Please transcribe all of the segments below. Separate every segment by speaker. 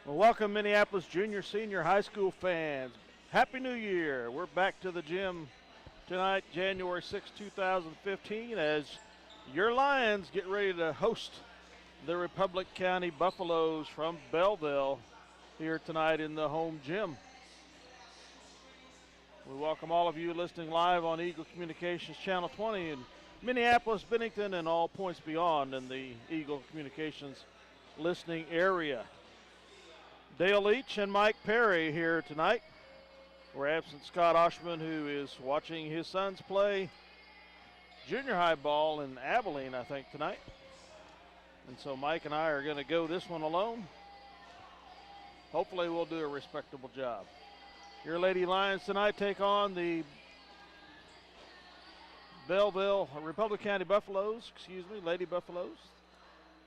Speaker 1: Well, welcome, Minneapolis junior, senior, high school fans. Happy New Year. We're back to the gym tonight, January 6, 2015, as your Lions get ready to host the Republic County Buffaloes from Belleville here tonight in the home gym. We welcome all of you listening live on Eagle Communications Channel 20 in Minneapolis, Bennington, and all points beyond in the Eagle Communications listening area. Dale Leach and Mike Perry here tonight. We're absent Scott Oshman, who is watching his sons play junior high ball in Abilene, I think, tonight. And so Mike and I are going to go this one alone. Hopefully we'll do a respectable job. Your Lady Lions tonight take on the Republic County Buffaloes, Lady Buffaloes.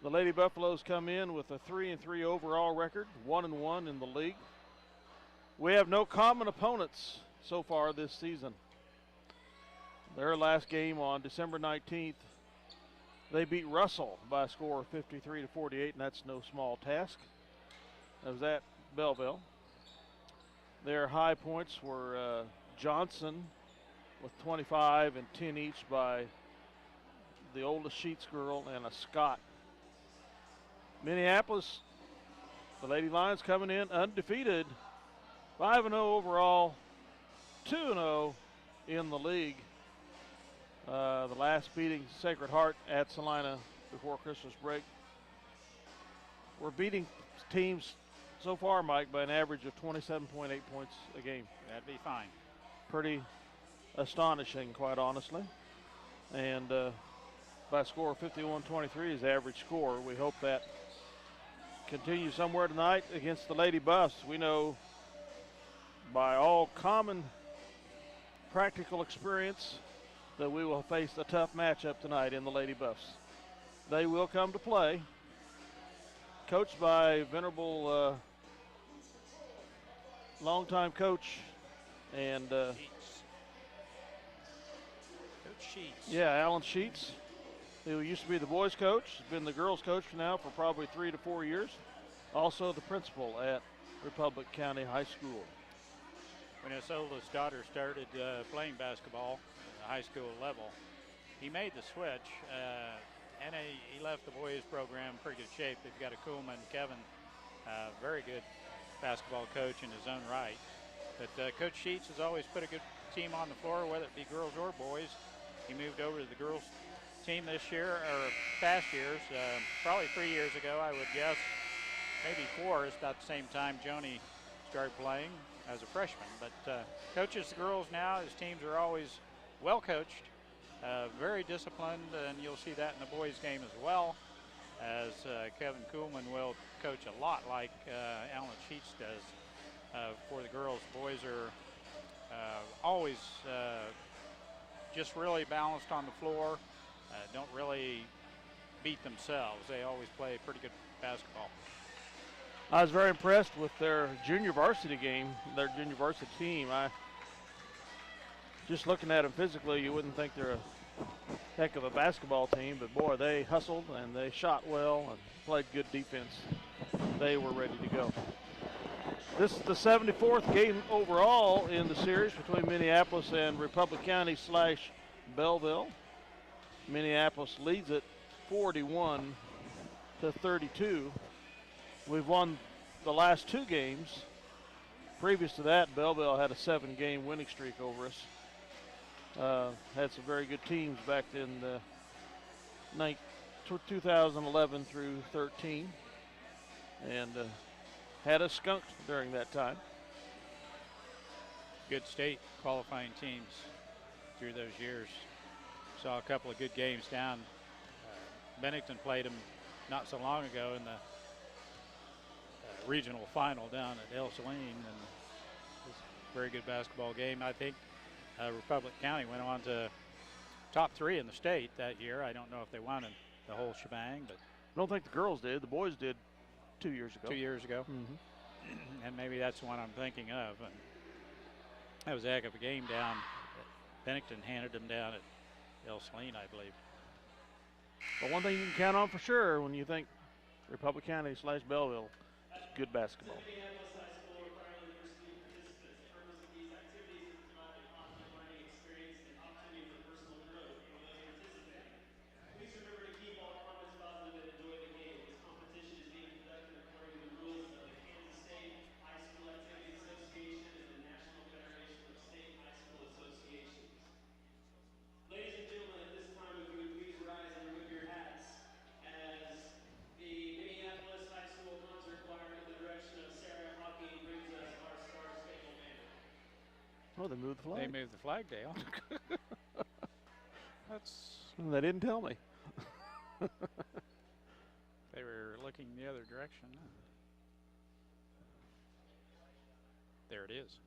Speaker 1: The Lady Buffaloes come in with a 3-3 overall record, 1-1 in the league. We have no common opponents so far this season. Their last game on December 19th, they beat Russell by a score of 53-48, and that's no small task. That was at Belleville. Their high points were Johnson with 25 and 10 each by the oldest Sheets girl and a Scott. Minneapolis, the Lady Lions coming in undefeated, 5-0 overall, 2-0 in the league. The last beating Sacred Heart at Salina before Christmas break. We're beating teams so far, Mike, by an average of 27.8 points a game.
Speaker 2: That'd be fine.
Speaker 1: Pretty astonishing, quite honestly. And by a score of 51-23 is average score. We hope that continue somewhere tonight against the Lady Buffs. We know by all common practical experience that we will face a tough matchup tonight in the Lady Buffs. They will come to play, coached by venerable longtime coach and
Speaker 2: Coach Sheets.
Speaker 1: yeah, Alan Sheets, who used to be the boys coach, has been the girls coach now for probably 3 to 4 years. Also the principal at Republic County High School.
Speaker 2: When his oldest daughter started playing basketball at the high school level, he made the switch, and he left the boys program in pretty good shape. They've got a Kuhlman, Kevin, very good basketball coach in his own right. But Coach Sheets has always put a good team on the floor, whether it be girls or boys. He moved over to the girls team this year, or past years, probably 3 years ago, I would guess, maybe 4. It's about the same time Joni started playing as a freshman. But coaches the girls now. His teams are always well coached, very disciplined, and you'll see that in the boys game as well, as Kevin Kuhlman will coach a lot like Alan Sheets does for the girls. Boys are always just really balanced on the floor, don't really beat themselves. They always play pretty good basketball.
Speaker 1: I was very impressed with their junior varsity game, their junior varsity team. Just looking at them physically, you wouldn't think they're a heck of a basketball team, but boy, they hustled and they shot well and played good defense. They were ready to go. This is the 74th game overall in the series between Minneapolis and Republic County / Belleville. Minneapolis leads it 41-32. We've won the last 2 games. Previous to that, Belleville had a 7-game winning streak over us. Had some very good teams back in the 2011 through 13, and had us skunked during that time.
Speaker 2: Good state qualifying teams through those years. Saw a couple of good games down. Bennington played them not so long ago in the regional final down at El Saline, and it was a very good basketball game. I think Republic County went on to top 3 in the state that year. I don't know if they won the whole shebang, but
Speaker 1: I don't think the girls did. The boys did 2 years ago.
Speaker 2: 2 years ago.
Speaker 1: Mm-hmm.
Speaker 2: And maybe that's the one I'm thinking of. And that was a heck of a game down. Bennington handed them down at El Saline, I believe.
Speaker 1: But one thing you can count on for sure when you think Republic County / Belleville, good basketball.
Speaker 3: Ladies and gentlemen, at this time, if you would please rise and remove your hats as the Minneapolis High School Concert Choir, under the direction of Sarah Hawking, brings us our Star-Spangled Banner.
Speaker 1: Oh, they moved the flag.
Speaker 2: They moved the flag, Dale.
Speaker 1: They didn't tell me.
Speaker 2: They were looking the other direction. There it is.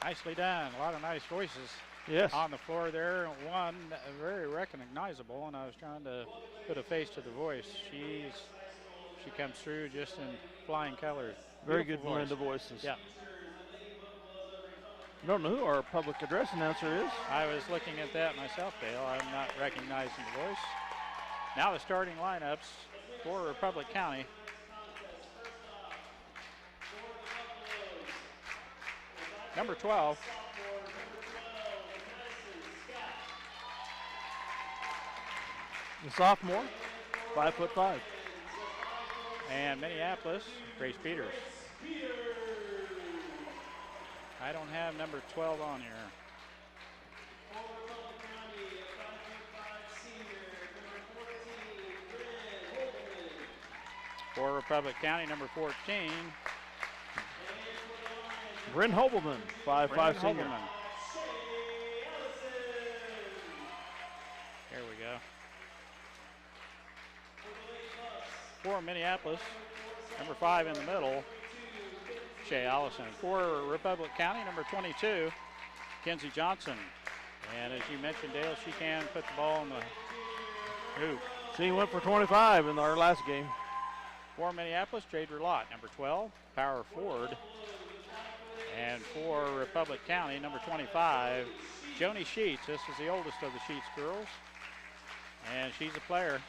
Speaker 2: Nicely done. A lot of nice voices on the floor there. One very recognizable, and I was trying to put a face to the voice. She comes through just in flying colors.
Speaker 1: Very good blend of voices.
Speaker 2: Yeah.
Speaker 1: I don't know who our public address announcer is.
Speaker 2: I was looking at that myself, Dale. I'm not recognizing the voice. Now the starting lineups for Republic County. Number 12.
Speaker 1: The sophomore, 5'5".
Speaker 2: And Minneapolis, Grace Peters. I don't have number 12 on here. For Republic County, number 14.
Speaker 1: Bryn Hobelman, 5'5" senior.
Speaker 2: There we go. For Minneapolis, number 5 in the middle, Shay Allison. For Republic County, number 22, Kenzie Johnson. And as you mentioned, Dale, she can put the ball in the hoop.
Speaker 1: She went for 25 in our last game.
Speaker 2: For Minneapolis, Jade Rulott, number 12, power forward. And for Republic County, number 25, Joni Sheets. This is the oldest of the Sheets girls. And she's a player.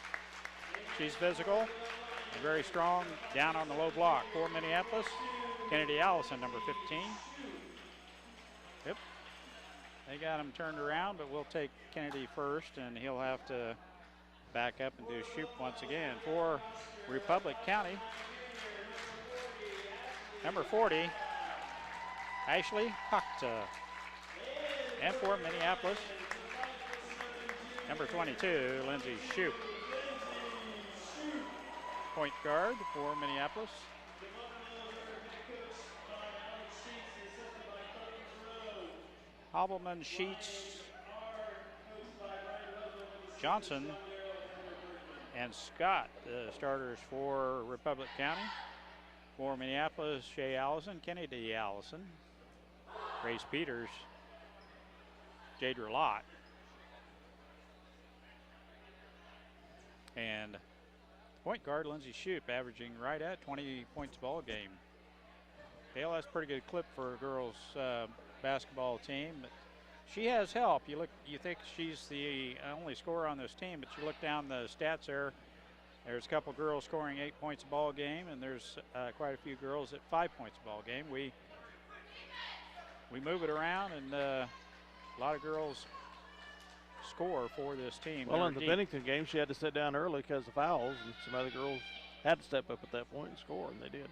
Speaker 2: She's physical and very strong down on the low block. For Minneapolis, Kennedy Allison, number 15. Yep. They got him turned around, but we'll take Kennedy first, and he'll have to back up and do shoot once again. For Republic County, number 40, Ashley Hakta. And for Minneapolis, number 22, Lindsay Shoup. Point guard for Minneapolis. Hobelman, Sheets, Johnson, and Scott, the starters for Republic County. For Minneapolis, Shay Allison, Kennedy Allison, Grace Peters, Jade Rulott, and point guard Lindsay Shoup, averaging right at 20 points a ball game. Dale, that's a pretty good clip for a girls basketball team. But she has help. You think she's the only scorer on this team, but you look down the stats there. There's a couple girls scoring 8 points a ball game, and there's quite a few girls at 5 points a ball game. We move it around, and a lot of girls score for this team.
Speaker 1: Well, in the Bennington game, she had to sit down early because of fouls, and some other girls had to step up at that point and score, and they did.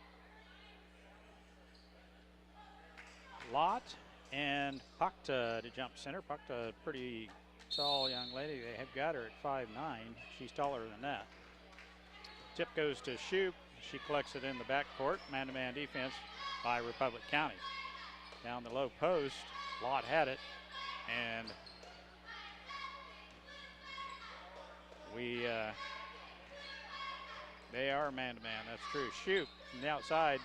Speaker 2: Lott and Pakta to jump center. Pakta, a pretty tall young lady. They have got her at 5'9". She's taller than that. Tip goes to Shoup. She collects it in the backcourt. Man-to-man defense by Republic County. Down the low post, Lott had it, and they are man-to-man, that's true. Shoup from the outside,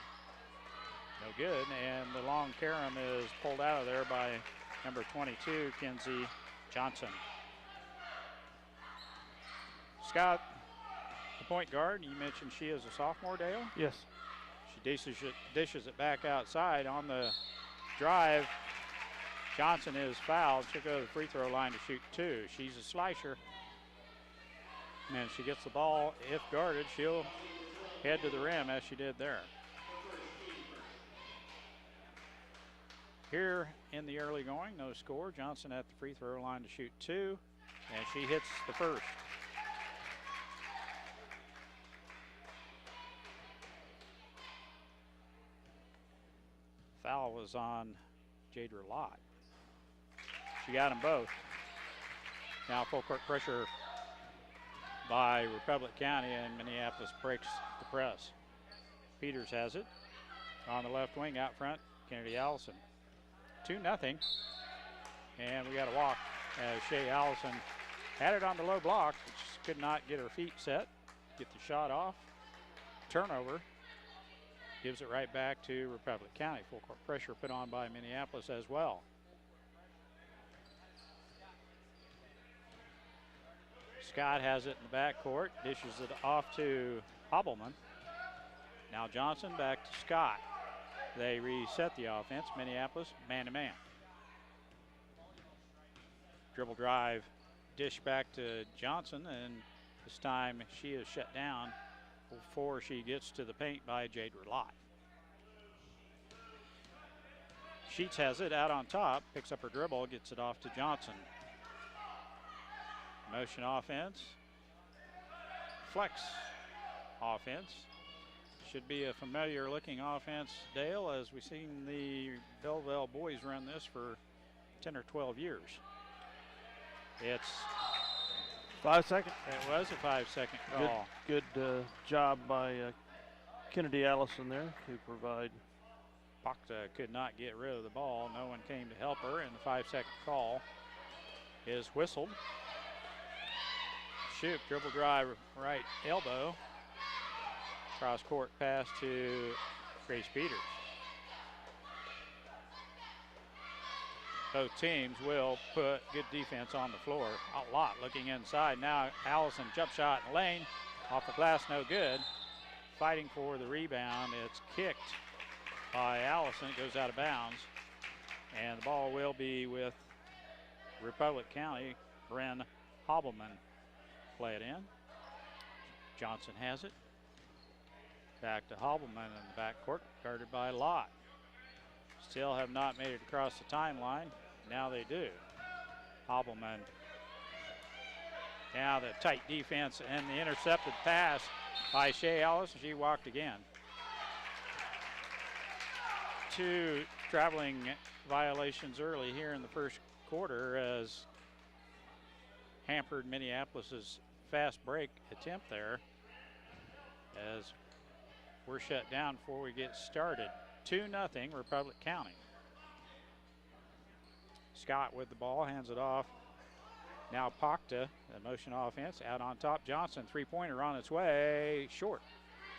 Speaker 2: no good, and the long carom is pulled out of there by number 22, Kinsey Johnson. Scott, the point guard, you mentioned she is a sophomore, Dale?
Speaker 1: Yes.
Speaker 2: She dishes it back outside on the drive. Johnson is fouled. She'll go to the free throw line to shoot 2. She's a slicer. And she gets the ball. If guarded, she'll head to the rim as she did there. Here in the early going, no score. Johnson at the free throw line to shoot 2. And she hits the first. Foul was on Jadra Lott. She got them both. Now full court pressure by Republic County, and Minneapolis breaks the press. Peters has it on the left wing out front. Kennedy Allison. 2-0. And we got a walk as Shea Allison had it on the low block, but just could not get her feet set, get the shot off. Turnover. Gives it right back to Republic County. Full court pressure put on by Minneapolis as well. Scott has it in the backcourt, dishes it off to Hobbleman. Now Johnson back to Scott. They reset the offense. Minneapolis man-to-man. Dribble drive, dish back to Johnson, and this time she is shut down before she gets to the paint by Jadra Lott. Sheets has it out on top, picks up her dribble, gets it off to Johnson. Motion offense, flex offense. Should be a familiar looking offense, Dale, as we've seen the Belleville boys run this for 10 or 12 years. It's
Speaker 1: 5 seconds.
Speaker 2: It was a 5-second call.
Speaker 1: Good job by Kennedy Allison there to provide.
Speaker 2: Pakta could not get rid of the ball. No one came to help her, and the 5-second call is whistled. Shoup, dribble drive, right elbow. Cross court pass to Grace Peters. Both teams will put good defense on the floor. A lot looking inside. Now Allison jump shot in the lane. Off the glass, no good. Fighting for the rebound. It's kicked by Allison. It goes out of bounds. And the ball will be with Republic County. Bren Hobbleman play it in. Johnson has it. Back to Hobbleman in the backcourt, guarded by Lott. Still have not made it across the timeline. Now they do. Hobbleman. Now the tight defense and the intercepted pass by Shea Allison. She walked again. 2 traveling violations early here in the first quarter as hampered Minneapolis's fast break attempt there, as we're shut down before we get started. 2-0 Republic County. Scott with the ball, hands it off. Now Pakta, a motion offense, out on top. Johnson, three-pointer on its way, short.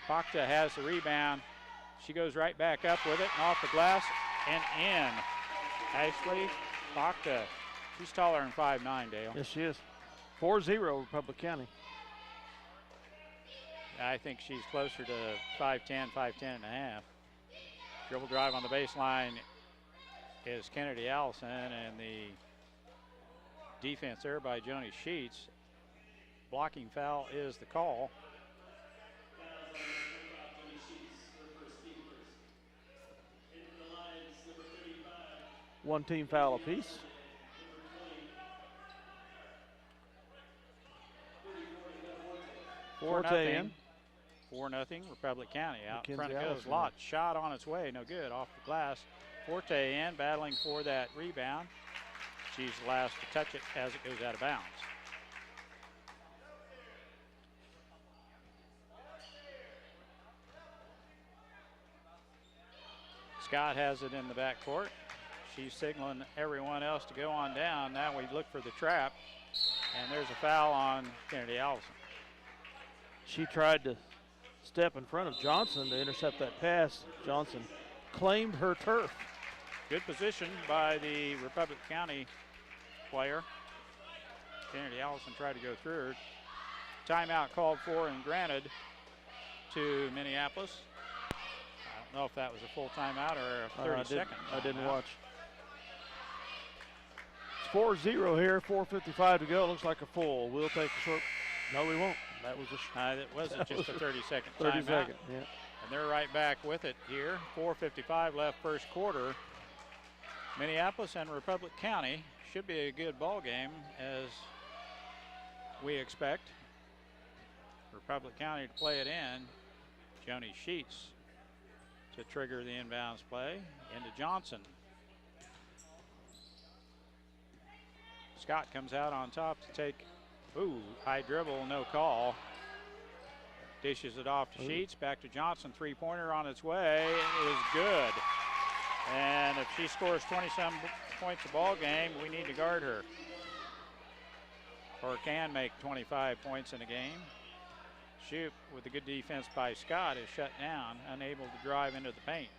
Speaker 2: Pakta has the rebound. She goes right back up with it and off the glass and in. Ashley Pakta, she's taller than 5'9", Dale.
Speaker 1: Yes, she is. 4-0 Republic County.
Speaker 2: I think she's closer to 5'10", 5'10 and a half. Dribble drive on the baseline is Kennedy Allison, and the defense there by Joni Sheets. Blocking foul is the call
Speaker 1: One team foul apiece. Forte in.
Speaker 2: 4-0 Republic County. Out in front it
Speaker 1: Allison
Speaker 2: goes. Lott shot on its way, no good, off the glass. Forte in, battling for that rebound. She's the last to touch it as it goes out of bounds. Scott has it in the backcourt. She's signaling everyone else to go on down. Now we look for the trap, and there's a foul on Kennedy Allison.
Speaker 1: She tried to step in front of Johnson to intercept that pass. Johnson claimed her turf.
Speaker 2: Good position by the Republic County player. Kennedy Allison tried to go through her. Timeout called for and granted to Minneapolis. I don't know if that was a full timeout or a 30-second
Speaker 1: I didn't watch. It's 4-0 here, 4:55 to go. Looks like a full. We'll take a short. No, we won't. That was
Speaker 2: that wasn't just a 30-second
Speaker 1: 30
Speaker 2: timeout.
Speaker 1: second, yeah.
Speaker 2: And they're right back with it here. 4:55 left first quarter. Minneapolis and Republic County should be a good ball game as we expect. Republic County to play it in. Joni Sheets to trigger the inbounds play into Johnson. Scott comes out on top to take, high dribble, no call. Dishes it off to Sheets, back to Johnson, three-pointer on its way. It is good. And if she scores 20-some points a ball game, we need to guard her. Or can make 25 points in a game. Shoop, with a good defense by Scott, is shut down, unable to drive into the paint.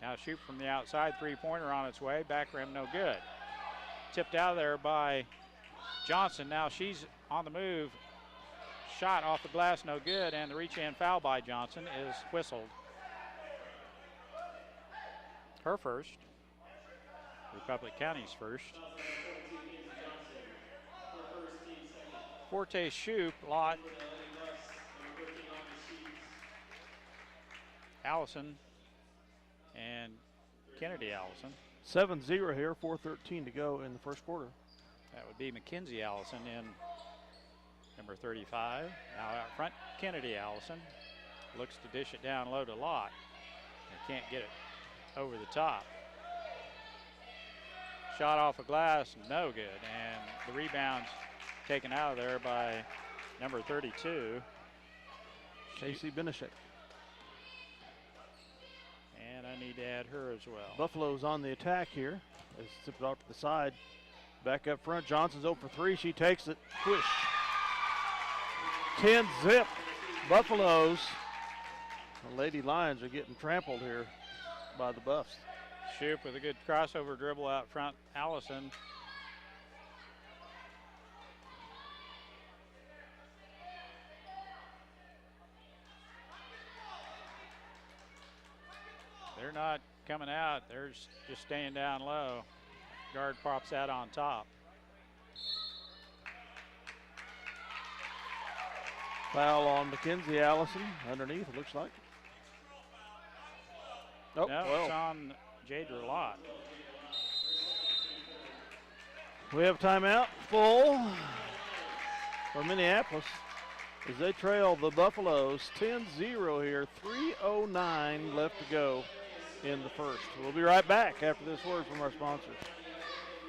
Speaker 2: Now Shoop from the outside, three-pointer on its way, back rim no good. Tipped out of there by Johnson. Now she's on the move. Shot off the glass, no good, and the reach-in foul by Johnson is whistled. Her first. Republic County's first. Forte, Shoop, Lott, Allison, and Kennedy Allison.
Speaker 1: 7-0 here, 4:13 to go in the first quarter.
Speaker 2: That would be Mackenzie Allison in number 35. Now out front, Kennedy Allison looks to dish it down low to Lott. They can't get it over the top. Shot off a glass, no good, and the rebound's taken out of there by number 32.
Speaker 1: Casey Benishek.
Speaker 2: And I need to add her as well.
Speaker 1: Buffalo's on the attack here. They zip it off to the side. Back up front, Johnson's 0 for 3. She takes it, push. 10-zip, Buffaloes. The Lady Lions are getting trampled here by the Buffs.
Speaker 2: Shoop with a good crossover dribble out front. Allison. They're not coming out. They're just staying down low. Guard pops out on top.
Speaker 1: Foul on Mackenzie Allison underneath, it looks like.
Speaker 2: Oh, no, well. It's on Jadra Lott.
Speaker 1: We have timeout full for Minneapolis as they trail the Buffaloes 10-0 here, 3:09 left to go in the first. We'll be right back after this word from our sponsors.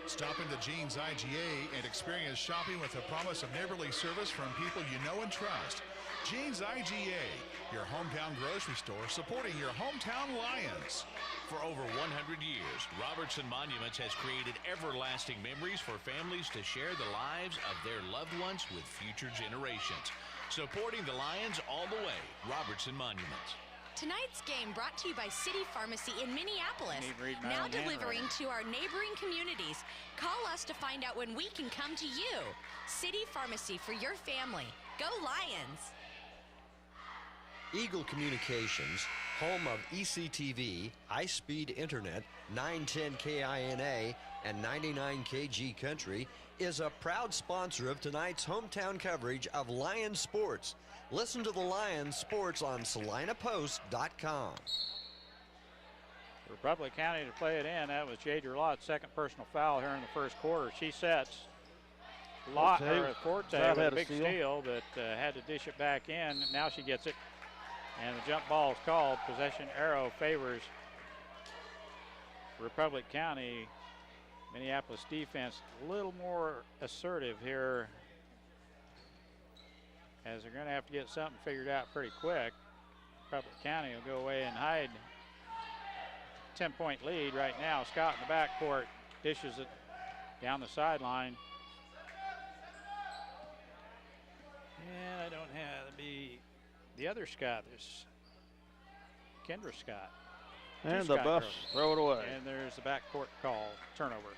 Speaker 4: Stop into Jean's IGA and experience shopping with a promise of neighborly service from people you know and trust. Jean's IGA, your hometown grocery store supporting your hometown Lions.
Speaker 5: For over 100 years, Robertson Monuments has created everlasting memories for families to share the lives of their loved ones with future generations. Supporting the Lions all the way, Robertson Monuments.
Speaker 6: Tonight's game brought to you by City Pharmacy in Minneapolis. Now delivering to our neighboring communities. Call us to find out when we can come to you. City Pharmacy for your family. Go Lions!
Speaker 7: Eagle Communications, home of ECTV, high-speed internet, 910 KINA, and 99 KG Country, is a proud sponsor of tonight's hometown coverage of Lions sports. Listen to the Lions sports on SalinaPost.com.
Speaker 2: Republic County to play it in. That was Jadra Lott's second personal foul here in the first quarter. She sets Forte with a big steal, but had to dish it back in. Now she gets it, and the jump ball is called. Possession arrow favors Republic County. Minneapolis defense a little more assertive here, as they're going to have to get something figured out pretty quick. Republic County will go away and hide 10-point lead right now. Scott in the backcourt dishes it down the sideline. And I don't have the other Scott. There's Kendra Scott.
Speaker 1: And the Buffs throw it away.
Speaker 2: And there's the backcourt call, turnover.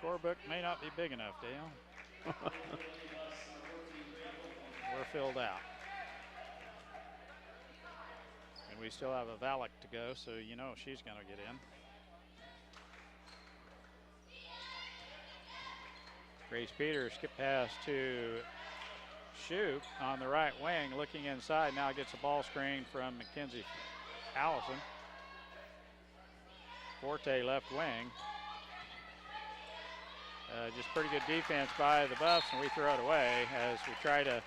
Speaker 2: Scorebook may not be big enough, Dale. We're filled out. And we still have a Valak to go, so you know she's going to get in. Grace Peters skip pass to Shoup on the right wing, looking inside. Now gets a ball screen from Mackenzie Allison. Forte left wing. Just pretty good defense by the Buffs, and we throw it away as we try to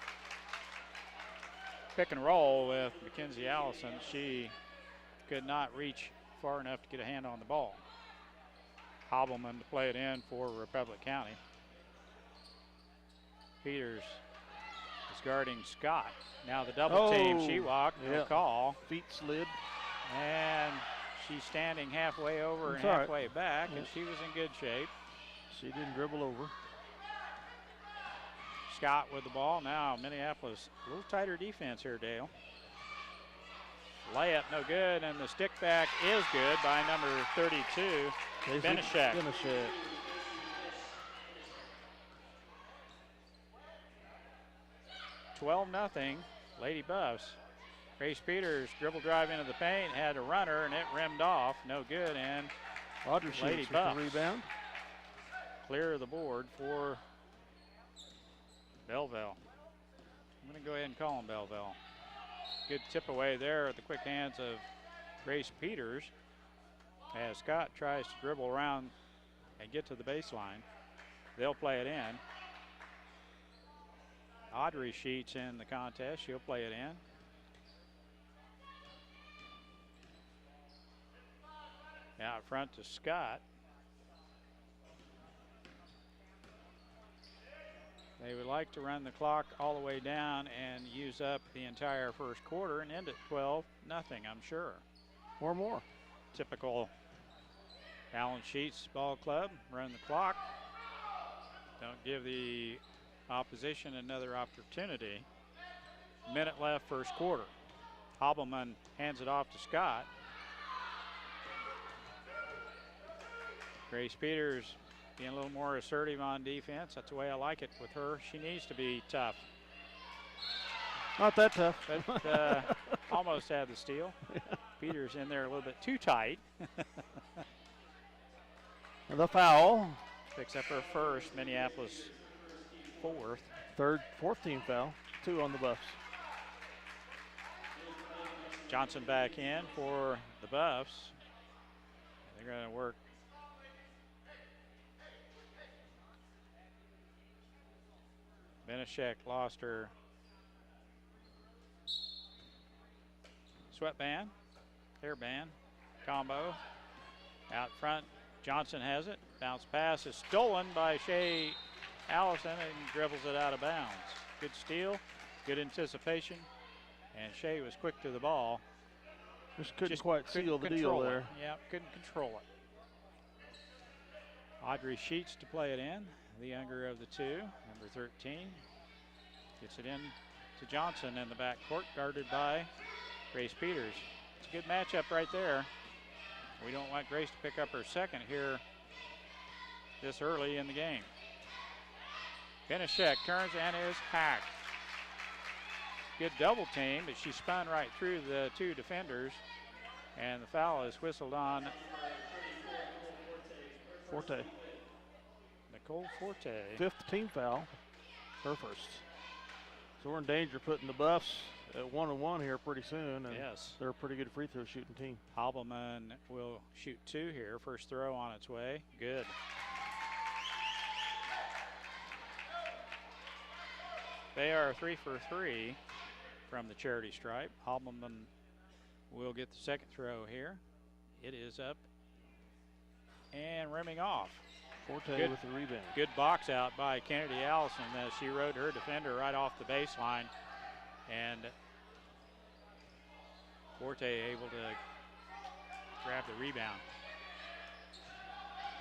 Speaker 2: pick and roll with Mackenzie Allison. She could not reach far enough to get a hand on the ball. Hobbleman to play it in for Republic County. Peters is guarding Scott. Now the double team, she walked, no call.
Speaker 1: Feet slid.
Speaker 2: And she's standing halfway over and halfway back, and she was in good shape.
Speaker 1: She didn't dribble over.
Speaker 2: Scott with the ball. Now Minneapolis, a little tighter defense here, Dale. Layup no good, and the stick back is good by number 32, Benishek. 12-0, Lady Buffs. Grace Peters dribble drive into the paint, had a runner, and it rimmed off. No good, and
Speaker 1: Audrey
Speaker 2: Lady
Speaker 1: Sheets
Speaker 2: Buffs
Speaker 1: with the rebound.
Speaker 2: Clear of the board for Belleville. I'm going to go ahead and call him Belleville. Good tip away there at the quick hands of Grace Peters as Scott tries to dribble around and get to the baseline. They'll play it in. Audrey Sheets in the contest. She'll play it in. Out front to Scott. They would like to run the clock all the way down and use up the entire first quarter and end at 12-0, I'm sure.
Speaker 1: Or more.
Speaker 2: Typical Allen Sheets ball club. Run the clock. Don't give the opposition another opportunity. Minute left first quarter. Hobbleman hands it off to Scott. Grace Peters being a little more assertive on defense. That's the way I like it with her. She needs to be tough.
Speaker 1: Not that tough.
Speaker 2: But almost had the steal. Peters in there a little bit too tight.
Speaker 1: The foul.
Speaker 2: Picks up her first, Minneapolis fourth.
Speaker 1: Fourth team foul. 2 on the Buffs.
Speaker 2: Johnson back in for the Buffs. They're going to work. Benishek lost her sweatband, hairband, combo. Out front, Johnson has it. Bounce pass is stolen by Shea Allison and dribbles it out of bounds. Good steal, good anticipation, and Shea was quick to the ball.
Speaker 1: Just couldn't quite seal the deal there.
Speaker 2: Yeah, couldn't control it. Audrey Sheets to play it in. The younger of the two, number 13. Gets it in to Johnson in the backcourt, guarded by Grace Peters. It's a good matchup right there. We don't want Grace to pick up her second here this early in the game. Benishek turns and is hacked. Good double team, but she spun right through the two defenders, and the foul is whistled on
Speaker 1: Forte.
Speaker 2: Nicole Forte.
Speaker 1: 5th team foul. Her first. So we're in danger of putting the Buffs at 1-1 here pretty soon. And
Speaker 2: yes.
Speaker 1: They're a pretty good free throw shooting team.
Speaker 2: Hobbleman will shoot 2 here. First throw on its way. Good. They are 3 for 3 from the charity stripe. Hobbleman will get the second throw here. It is up and rimming off.
Speaker 1: Forte with the rebound.
Speaker 2: Good box out by Kennedy Allison as she rode her defender right off the baseline. And Forte able to grab the rebound.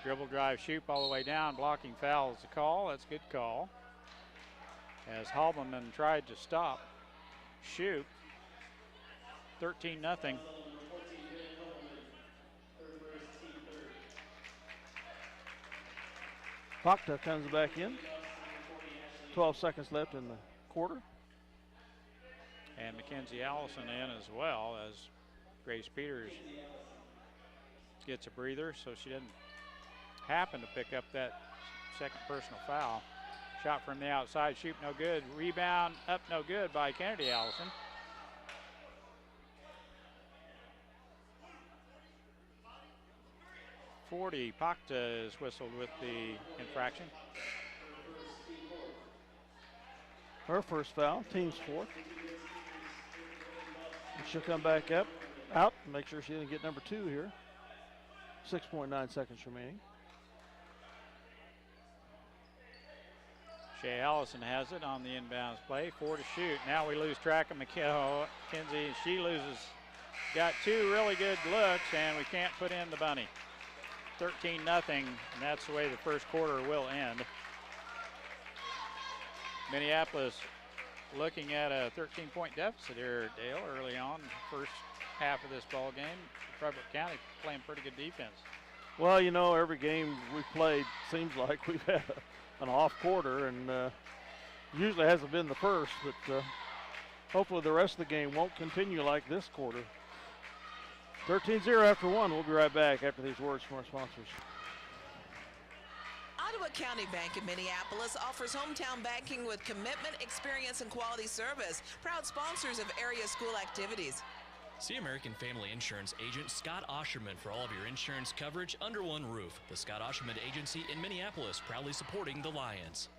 Speaker 2: Dribble, drive, shoot all the way down. Blocking foul is the call. That's a good call. As Hobbleman tried to stop Shoop. 13-0.
Speaker 1: Pakta comes back in. 12 seconds left in the quarter.
Speaker 2: And Mackenzie Allison in as well as Grace Peters gets a breather, so she didn't happen to pick up that second personal foul. Shot from the outside, shoot no good. Rebound up no good by Kennedy Allison. Pakta is whistled with the infraction.
Speaker 1: Her first foul, team's fourth. And she'll come back out, make sure she doesn't get number 2 here. 6.9 seconds remaining.
Speaker 2: Shea Allison has it on the inbounds play. 4 to shoot. Now we lose track of Mackenzie. She loses. Got 2 really good looks, and we can't put in the bunny. 13-0, and that's the way the first quarter will end. Minneapolis looking at a 13-point deficit here, Dale, early on, first half of this ball game. Republic County playing pretty good defense.
Speaker 1: Well, you know, every game we've played seems like we've had an off quarter, and usually hasn't been the first, but hopefully the rest of the game won't continue like this quarter. 13-0 after 1. We'll be right back after these words from our sponsors.
Speaker 8: Ottawa County Bank in Minneapolis offers hometown banking with commitment, experience, and quality service. Proud sponsors of area school activities.
Speaker 9: See American Family Insurance agent Scott Osherman for all of your insurance coverage under one roof. The Scott Osherman Agency in Minneapolis, proudly supporting the Lions.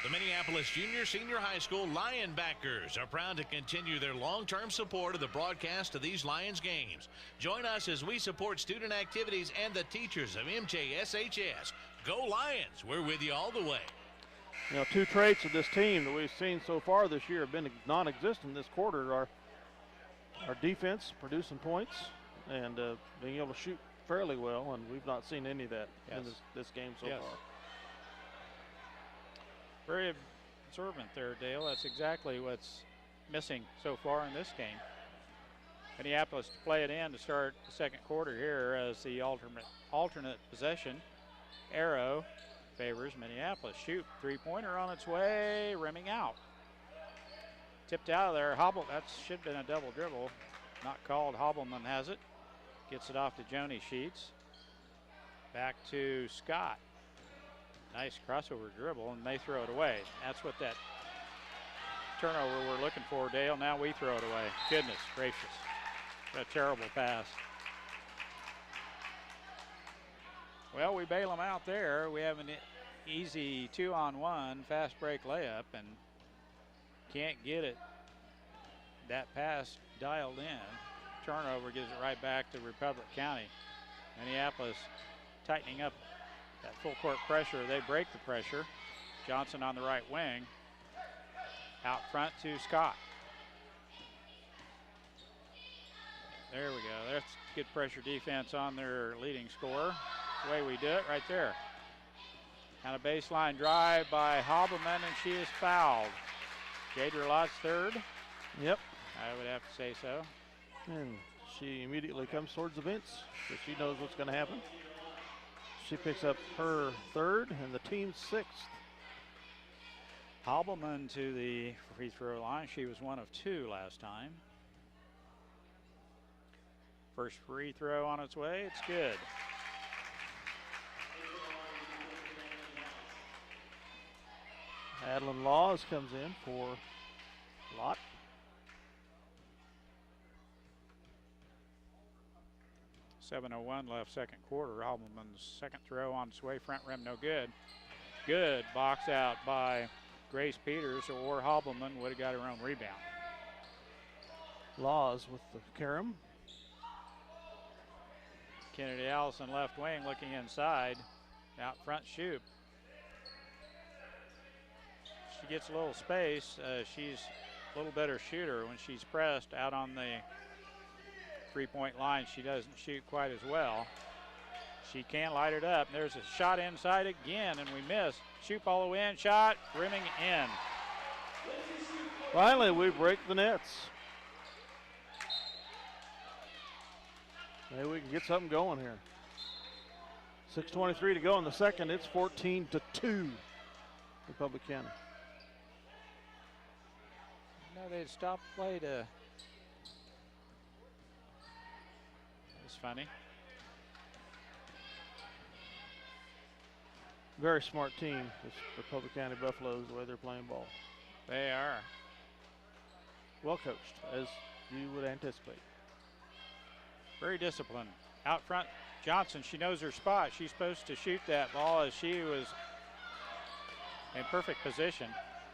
Speaker 5: The Minneapolis Junior Senior High School Lionbackers are proud to continue their long-term support of the broadcast of these Lions games. Join us as we support student activities and the teachers of MJSHS. Go Lions! We're with you all the way.
Speaker 1: You know, 2 traits of this team that we've seen so far this year have been non-existent this quarter. Our defense producing points and being able to shoot fairly well, and we've not seen any of that in this game so far.
Speaker 2: Very observant there, Dale. That's exactly what's missing so far in this game. Minneapolis to play it in to start the second quarter here as the alternate possession arrow favors Minneapolis. Shoot, 3-pointer on its way, rimming out. Tipped out of there. Hobble, that should have been a double dribble. Not called. Hobbleman has it. Gets it off to Joni Sheets. Back to Scott. Nice crossover dribble, and they throw it away. That's what that turnover we're looking for, Dale. Now we throw it away. Goodness gracious. What a terrible pass. Well, we bail them out there. We have an easy 2-on-1 fast break layup and can't get it. That pass dialed in. Turnover gives it right back to Republic County. Minneapolis tightening up that full court pressure. They break the pressure. Johnson on the right wing. Out front to Scott. There we go. That's good pressure defense on their leading scorer. The way we do it right there. Kind of baseline drive by Hobbleman, and she is fouled. Jadra Lott's third.
Speaker 1: Yep.
Speaker 2: I would have to say so.
Speaker 1: And she immediately comes towards the bench because she knows what's going to happen. She picks up her third and the team's 6th.
Speaker 2: Hobbleman to the free throw line. She was 1 of 2 last time. First free throw on its way. It's good.
Speaker 1: Adeline Laws comes in for Lot.
Speaker 2: .701 left second quarter. Hobbleman's second throw on its way, front rim, no good. Good box out by Grace Peters, or Hobbleman would have got her own rebound.
Speaker 1: Laws with the carom.
Speaker 2: Kennedy Allison left wing looking inside. Out front shoot. She gets a little space. She's a little better shooter when she's pressed out on the three-point line. She doesn't shoot quite as well. She can light it up. There's a shot inside again, and we miss. Shoot all the way in, shot, rimming in.
Speaker 1: Finally, we break the nets. Maybe we can get something going here. 6:23 to go in the second. It's 14-2, Republic County.
Speaker 2: No, they'd stop play to. It's funny.
Speaker 1: Very smart team, this Republic County Buffaloes, the way they're playing ball.
Speaker 2: They are.
Speaker 1: Well coached, as you would anticipate.
Speaker 2: Very disciplined. Out front, Johnson, she knows her spot. She's supposed to shoot that ball as she was in perfect position.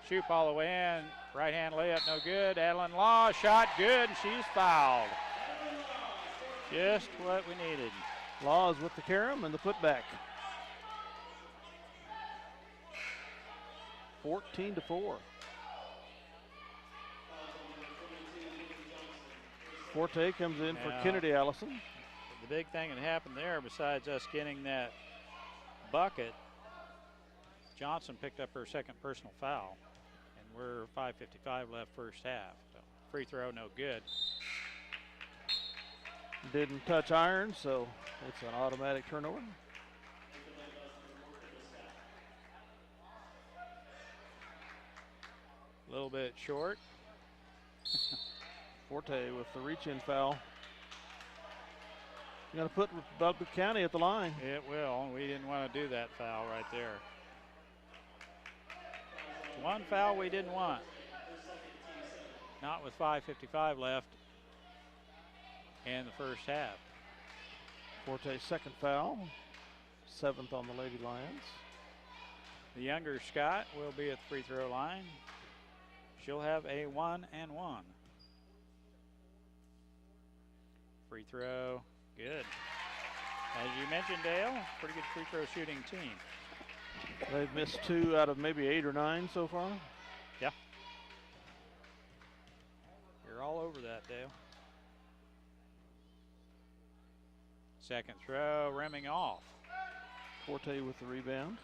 Speaker 2: Shoot all the way in. Right hand layup, no good. Adeline Law, shot good, and she's fouled. Just what we needed.
Speaker 1: Laws with the carom and the putback. 14-4. Forte comes in for Kennedy Allison.
Speaker 2: The big thing that happened there, besides us getting that bucket, Johnson picked up her second personal foul, and we're 5:55 left first half. So free throw, no good.
Speaker 1: Didn't touch iron, so it's an automatic turnover.
Speaker 2: A little bit short.
Speaker 1: Forte with the reach-in foul. You got to put Republic County at the line.
Speaker 2: It will. We didn't want to do that foul right there. One foul we didn't want. Not with 5:55 left in the first half.
Speaker 1: Forte's second foul, 7th on the Lady Lions.
Speaker 2: The younger Scott will be at the free throw line. She'll have a 1-and-1. Free throw, good. As you mentioned, Dale, pretty good free throw shooting team.
Speaker 1: They've missed 2 out of maybe 8 or 9 so far.
Speaker 2: Yeah. You're all over that, Dale. Second throw, rimming off.
Speaker 1: Forte with the rebound.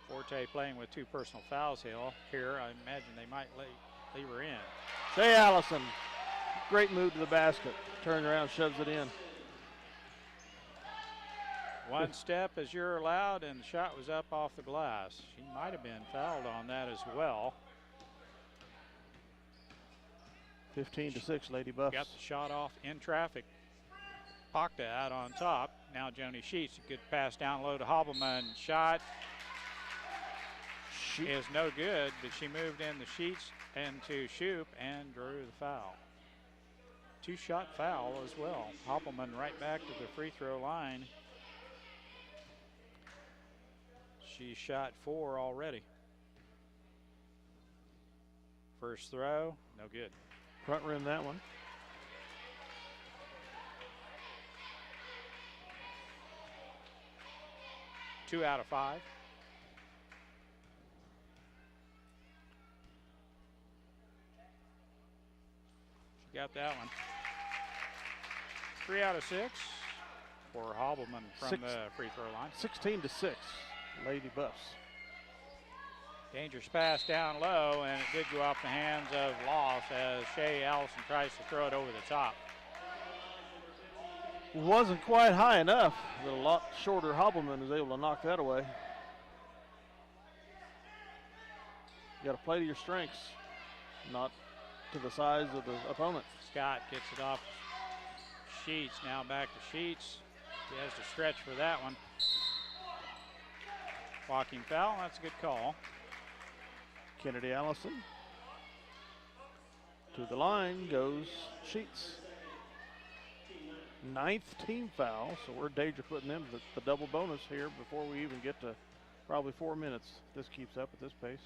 Speaker 2: Forte playing with 2 personal fouls here. I imagine they might leave her in.
Speaker 1: Shea Allison, great move to the basket. Turns around, shoves it in.
Speaker 2: One step as you're allowed, and the shot was up off the glass. She might have been fouled on that as well.
Speaker 1: 15-6, Lady Buffs.
Speaker 2: Got the shot off in traffic. Pakta out on top. Now Joni Sheets, a good pass down low to Hobbleman. Shot is no good, but she moved in the Sheets into Shoop and drew the foul. 2-shot foul as well. Hobbleman right back to the free throw line. She shot 4 already. First throw, no good.
Speaker 1: Front rim that one.
Speaker 2: Two out of 5. She got that one. 3 out of 6 for Hobbleman from the free throw line.
Speaker 1: 16-6, Lady Buffs.
Speaker 2: Dangerous pass down low, and it did go off the hands of Loss as Shea Allison tries to throw it over the top.
Speaker 1: Wasn't quite high enough. The lot shorter Hobbleman was able to knock that away. You got to play to your strengths, not to the size of the opponent.
Speaker 2: Scott gets it off Sheets, now back to Sheets. He has to stretch for that one. Walking foul, that's a good call.
Speaker 1: Kennedy Allison. To the line goes Sheets. 9th team foul, so we're in danger of putting them to the double bonus here before we even get to probably 4 minutes. If this keeps up at this pace.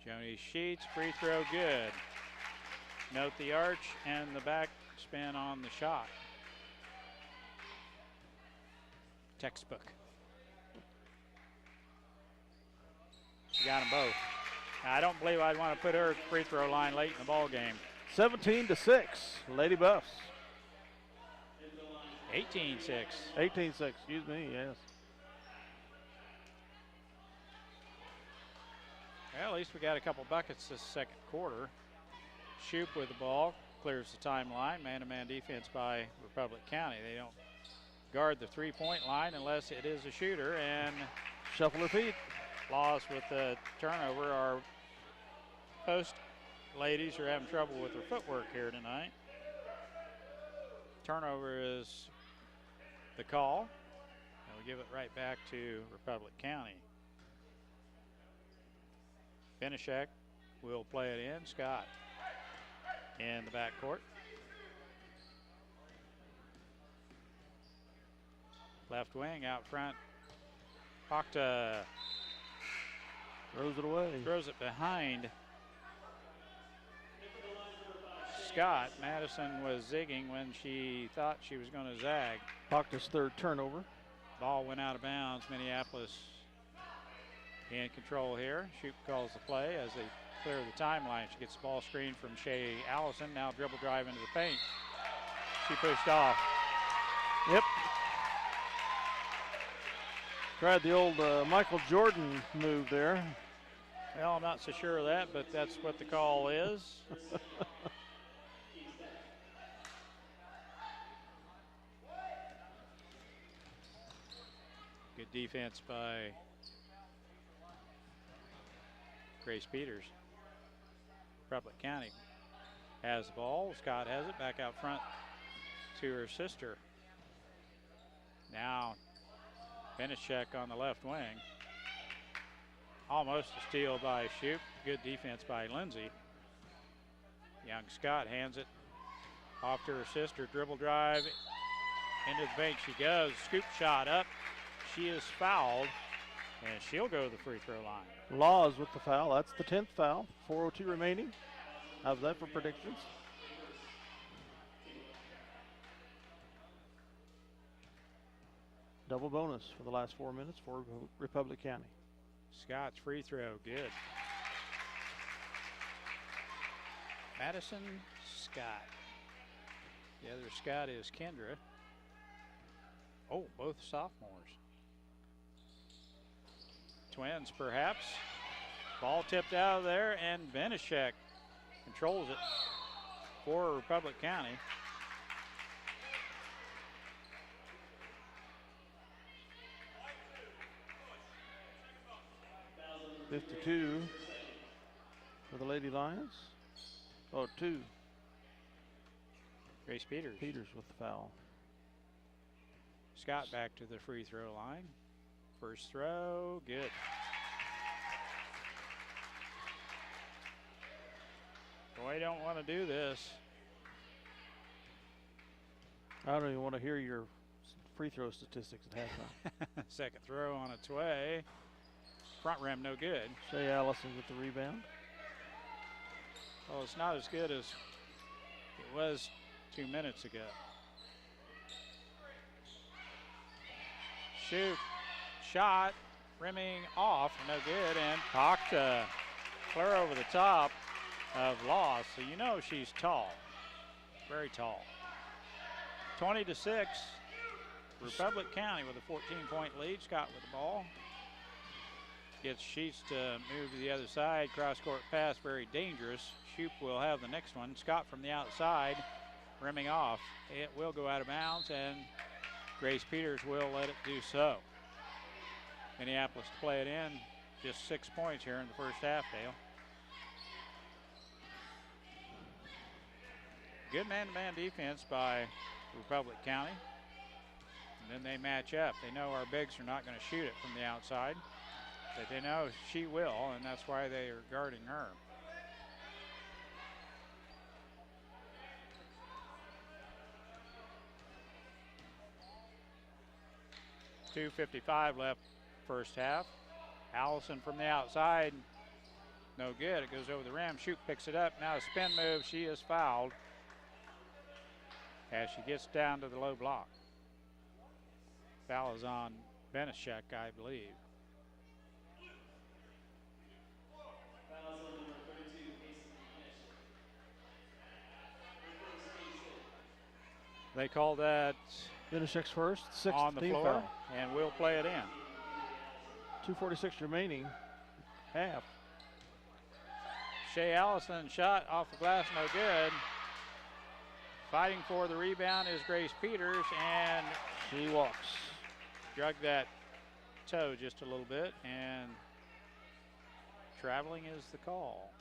Speaker 2: Joni Sheets, free throw good. Note the arch and the back spin on the shot. Textbook. She got them both. Now, I don't believe I'd want to put her at the free throw line late in the ball game.
Speaker 1: 17-6, Lady Buffs.
Speaker 2: 18-6.
Speaker 1: 18-6, excuse me, yes.
Speaker 2: Well, at least we got a couple buckets this second quarter. Shoup with the ball, clears the timeline. Man-to-man defense by Republic County. They don't guard the three-point line unless it is a shooter, and
Speaker 1: shuffle her feet.
Speaker 2: Laws with the turnover. Our post ladies are having trouble with their footwork here tonight. Turnover is the call, and we give it right back to Republic County. Benishek will play it in. Scott in the backcourt. Left wing out front. Pakta
Speaker 1: throws it away.
Speaker 2: Throws it behind Scott. Madison was zigging when she thought she was going to zag.
Speaker 1: Pakta's third turnover.
Speaker 2: Ball went out of bounds. Minneapolis in control here. Shoup calls the play as they clear the timeline. She gets the ball screen from Shea Allison. Now dribble drive into the paint. She pushed off.
Speaker 1: Yep. Tried the old Michael Jordan move there.
Speaker 2: Well, I'm not so sure of that, but that's what the call is. Good defense by Grace Peters. Republic County has the ball. Scott has it back out front to her sister. Now Benishek on the left wing. Almost a steal by Shoup. Good defense by Lindsay. Young Scott hands it off to her sister. Dribble drive into the bank she goes. Scoop shot up. She is fouled, and she'll go to the free throw line.
Speaker 1: Laws with the foul. That's the 10th foul. 4:02 remaining. How's that for predictions? Double bonus for the last 4 minutes for Republic County.
Speaker 2: Scott's free throw, good. Madison Scott. The other Scott is Kendra. Oh, both sophomores. Twins, perhaps. Ball tipped out of there, and Benishek controls it for Republic County.
Speaker 1: .52 for the Lady Lions. Oh, 2.
Speaker 2: Grace Peters.
Speaker 1: Peters with the foul.
Speaker 2: Scott back to the free throw line. First throw, good. Boy, don't want to do this.
Speaker 1: I don't even want to hear your free throw statistics at halftime.
Speaker 2: Second throw on its way. Front rim, no good.
Speaker 1: Shea Allison with the rebound.
Speaker 2: Well, it's not as good as it was 2 minutes ago. Shoot, shot, rimming off, no good, and Pakta clear over the top of Loss. So you know she's tall, very tall. 20-6, Republic County with a 14-point lead. Scott with the ball. Gets Sheets to move to the other side. Cross-court pass, very dangerous. Shoup will have the next one. Scott from the outside, rimming off. It will go out of bounds, and Grace Peters will let it do so. Minneapolis to play it in. Just 6 points here in the first half, Dale. Good man-to-man defense by Republic County. And then they match up. They know our bigs are not going to shoot it from the outside. But they know she will, and that's why they are guarding her. .255 left first half. Allison from the outside, no good. It goes over the rim. Shoop picks it up. Now a spin move. She is fouled as she gets down to the low block. Foul is on Benishek, I believe. They call that
Speaker 1: Benishek's first, sixth
Speaker 2: on the
Speaker 1: team
Speaker 2: floor,
Speaker 1: foul.
Speaker 2: and we'll play it in.
Speaker 1: 2:46 remaining, half.
Speaker 2: Shea Allison shot off the glass, no good. Fighting for the rebound is Grace Peters, and
Speaker 1: she walks.
Speaker 2: Drug that toe just a little bit, and traveling is the call.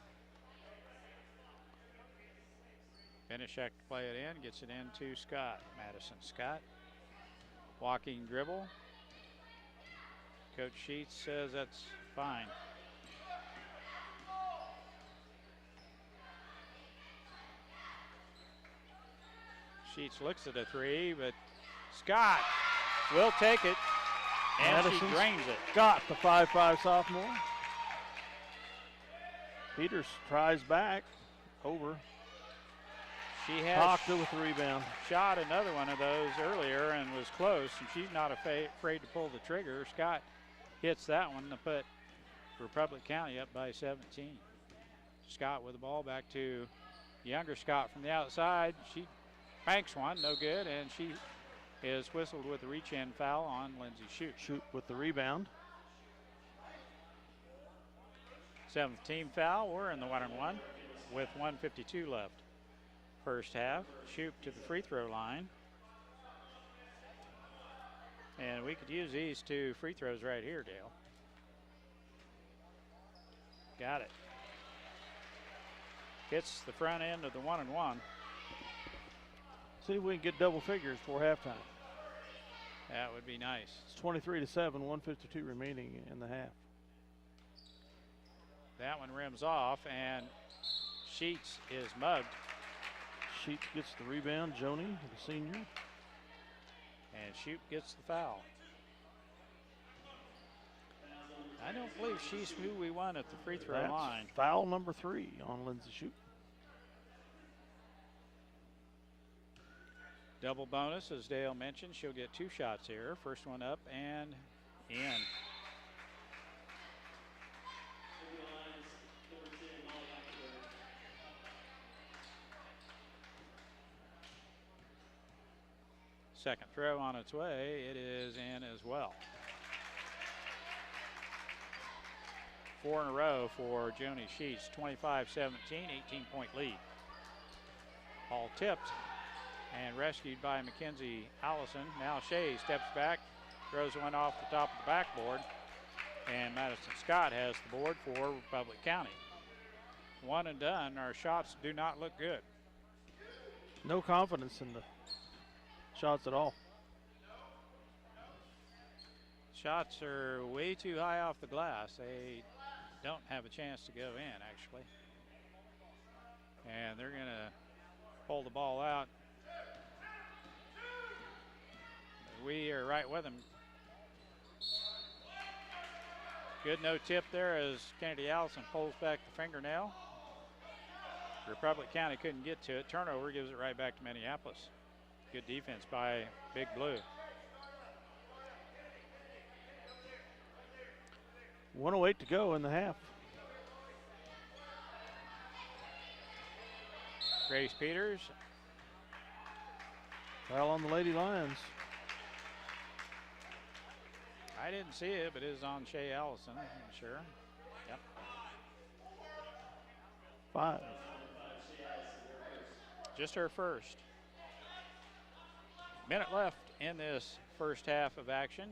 Speaker 2: Benishek to play it in, gets it into Scott. Madison Scott. Walking dribble. Coach Sheets says that's fine. Sheets looks at a three, but Scott will take it, and
Speaker 1: Madison
Speaker 2: she drains it.
Speaker 1: Scott, the 5'5" sophomore. Peters tries back, over.
Speaker 2: She has
Speaker 1: Hocked it with the rebound.
Speaker 2: Shot another one of those earlier and was close, and she's not afraid to pull the trigger. Scott hits that one to put Republic County up by 17. Scott with the ball back to younger Scott from the outside. She banks one, no good, and she is whistled with a reach-in foul on Lindsay Shoup.
Speaker 1: Shoup with the rebound.
Speaker 2: 7th team foul. We're in the 1-on-1 with 1:52 left. First half. Shoup to the free throw line. And we could use these two free throws right here, Dale. Got it. Hits the front end of the 1-on-1.
Speaker 1: See if we can get double figures before halftime.
Speaker 2: That would be nice.
Speaker 1: It's 23-7, 1:52 remaining in the half.
Speaker 2: That one rims off, and Sheets is mugged.
Speaker 1: Sheets gets the rebound. Joni, the senior.
Speaker 2: And Shoup gets the foul. I don't believe she's who we want at the free throw line.
Speaker 1: Foul number 3 on Lindsay Shoup.
Speaker 2: Double bonus, as Dale mentioned. She'll get 2 shots here. First one up and in. Second throw on its way. It is in as well. 4 in a row for Joni Sheets. 25-17, 18-point lead. Ball tipped and rescued by Mackenzie Allison. Now Shea steps back, throws one off the top of the backboard, and Madison Scott has the board for Republic County. One and done. Our shots do not look good.
Speaker 1: No confidence in the shots at all.
Speaker 2: Shots are way too high off the glass. They don't have a chance to go in, actually. And they're going to pull the ball out. We are right with them. Good no tip there as Kennedy Allison pulls back the fingernail. Republic County couldn't get to it. Turnover gives it right back to Minneapolis. Good defense by Big Blue.
Speaker 1: 1:08 to go in the half.
Speaker 2: Grace Peters.
Speaker 1: Foul on the Lady Lions.
Speaker 2: I didn't see it, but it is on Shea Allison, I'm sure. Yep.
Speaker 1: 5.
Speaker 2: Just her first. Minute left in this first half of action.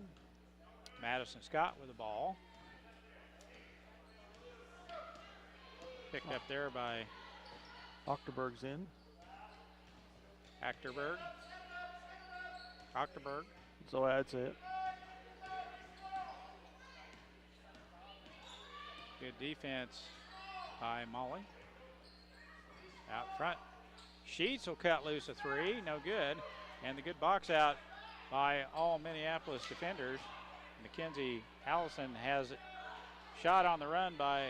Speaker 2: Madison Scott with the ball. Picked up there by
Speaker 1: Ochterberg's in.
Speaker 2: Achterberg.
Speaker 1: So that's it.
Speaker 2: Good defense by Molly. Out front, Sheets will cut loose a three, no good. And the good box out by all Minneapolis defenders. Mackenzie Allison has it. Shot on the run by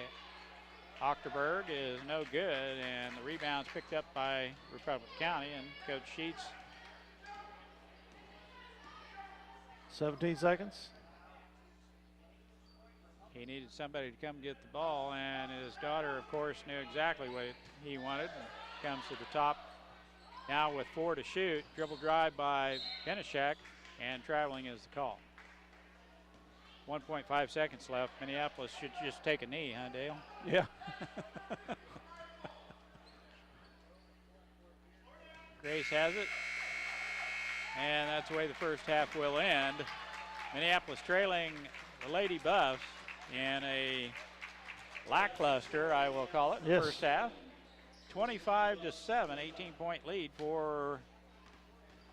Speaker 2: Ochterberg is no good, and the rebound's picked up by Republic County, and Coach Sheets.
Speaker 1: 17 seconds.
Speaker 2: He needed somebody to come get the ball, and his daughter, of course, knew exactly what he wanted. And comes to the top now with 4 to shoot. Dribble drive by Benishek, and traveling is the call. 1.5 seconds left. Minneapolis should just take a knee, huh, Dale?
Speaker 1: Yeah.
Speaker 2: Grace has it. And that's the way the first half will end. Minneapolis trailing the Lady Buffs in a lackluster, I will call it,
Speaker 1: Yes.
Speaker 2: first half. 25-7, 18-point lead for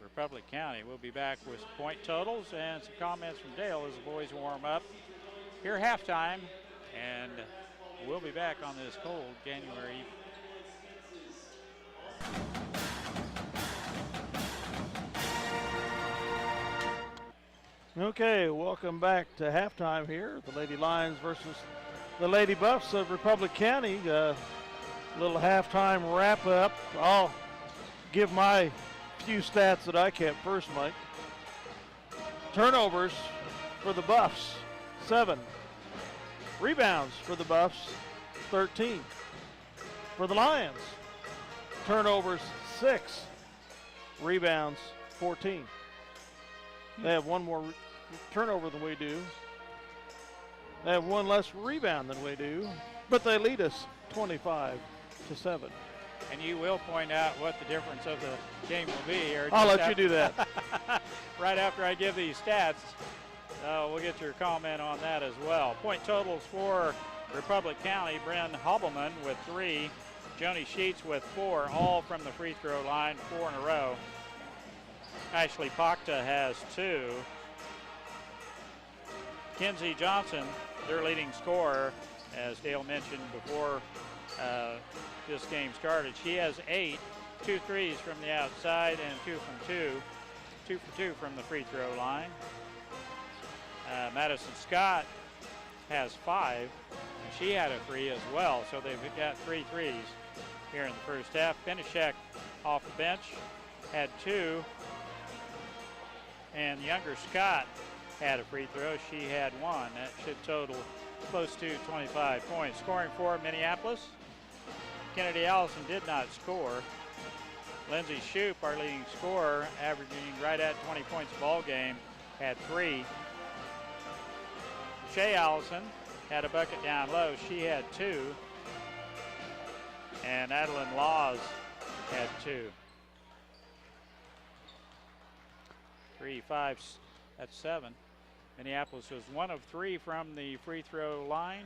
Speaker 2: Republic County. We'll be back with some point totals and some comments from Dale as the boys warm up here halftime, and we'll be back on this cold January evening.
Speaker 1: Okay, welcome back to halftime here. The Lady Lions versus the Lady Buffs of Republic County. Little halftime wrap up. I'll give my few stats that I kept first, Mike. Turnovers for the Buffs, 7. Rebounds for the Buffs, 13. For the Lions, turnovers, 6. Rebounds, 14. They have one more turnover than we do. They have one less rebound than we do, but they lead us 25-7.
Speaker 2: And you will point out what the difference of the game will be here.
Speaker 1: I'll let you do that.
Speaker 2: Right after I give these stats, we'll get your comment on that as well. Point totals for Republic County: Bryn Hobbleman with 3, Joni Sheets with 4, all from the free throw line, 4 in a row. Ashley Pakta has 2. Kinsey Johnson, their leading scorer, as Dale mentioned before this game started. She has 8, 2 threes from the outside and 2 from 2. 2 for 2 from the free throw line. Madison Scott has 5, and she had a 3 as well, so they've got 3 threes here in the first half. Benishek off the bench had 2, and younger Scott had a free throw. She had 1. That should total close to 25 points. Scoring for Minneapolis, Kennedy Allison did not score. Lindsay Shoup, our leading scorer, averaging right at 20 points a ball game, had 3. Shay Allison had a bucket down low. She had 2. And Adeline Laws had 2. 3, 5, that's 7. Minneapolis was 1 of 3 from the free throw line,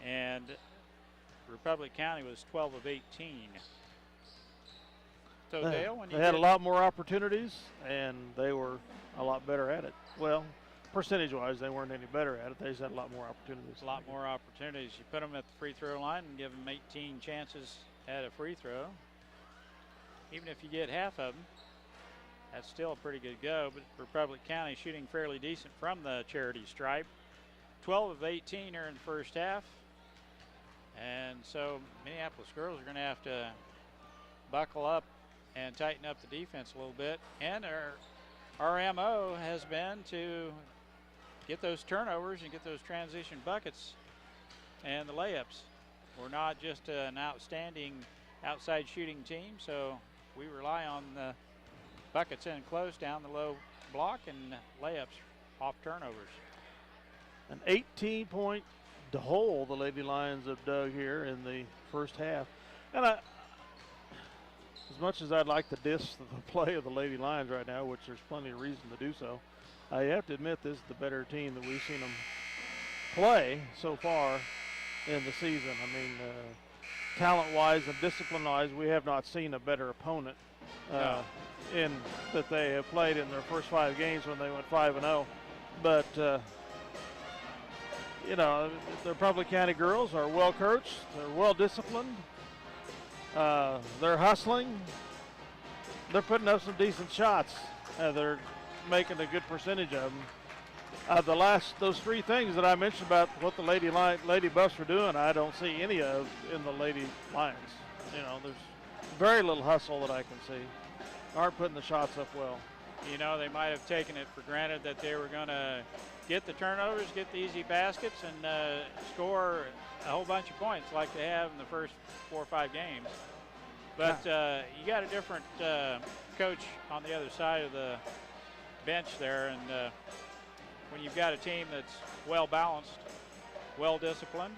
Speaker 2: and Republic County was 12 of 18. So Dale, when you
Speaker 1: had a lot more opportunities, and they were a lot better at it. Well, percentage-wise, they weren't any better at it. They just had a lot more opportunities.
Speaker 2: A lot more opportunities. You put them at the free throw line and give them 18 chances at a free throw. Even if you get half of them, that's still a pretty good go, but Republic County shooting fairly decent from the charity stripe. 12 of 18 here in the first half. And so Minneapolis girls are going to have to buckle up and tighten up the defense a little bit. And our MO has been to get those turnovers and get those transition buckets and the layups. We're not just an outstanding outside shooting team, so we rely on the buckets in close down the low block and layups off turnovers.
Speaker 1: An 18-point hole the Lady Lions have dug here in the first half. And as much as I'd like to diss the play of the Lady Lions right now, which there's plenty of reason to do so, I have to admit this is the better team that we've seen them play so far in the season. I mean, talent-wise and discipline-wise, we have not seen a better opponent in that they have played in their first 5 games when they went 5-0. But you know, the Republic County girls are well coached, they're well disciplined, they're hustling, they're putting up some decent shots, they're making a good percentage of them. Those three things that I mentioned about what the Lady Buffs are doing, I don't see any of in the Lady Lions. You know, there's very little hustle that I can see. Aren't putting the shots up well.
Speaker 2: You know, they might have taken it for granted that they were going to get the turnovers, get the easy baskets, and score a whole bunch of points like they have in the first 4 or 5 games. But you got a different coach on the other side of the bench there, and when you've got a team that's well balanced, well disciplined,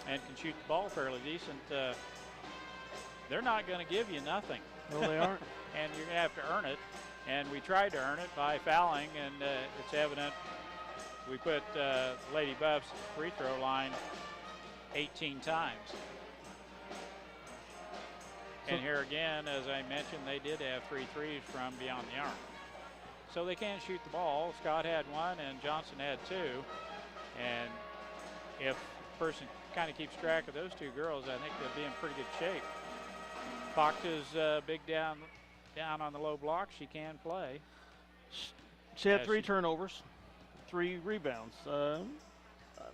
Speaker 2: and can shoot the ball fairly decent, they're not going to give you nothing.
Speaker 1: No, they aren't.
Speaker 2: And you're going to have to earn it. And we tried to earn it by fouling, and it's evident we put Lady Buffs at the free throw line 18 times. And here again, as I mentioned, they did have 3 threes from beyond the arc. So they can shoot the ball. Scott had 1 and Johnson had 2. And if a person kind of keeps track of those 2 girls, I think they'll be in pretty good shape. Bachta's big down on the low block. She can play.
Speaker 1: She had 3 turnovers, 3 rebounds. That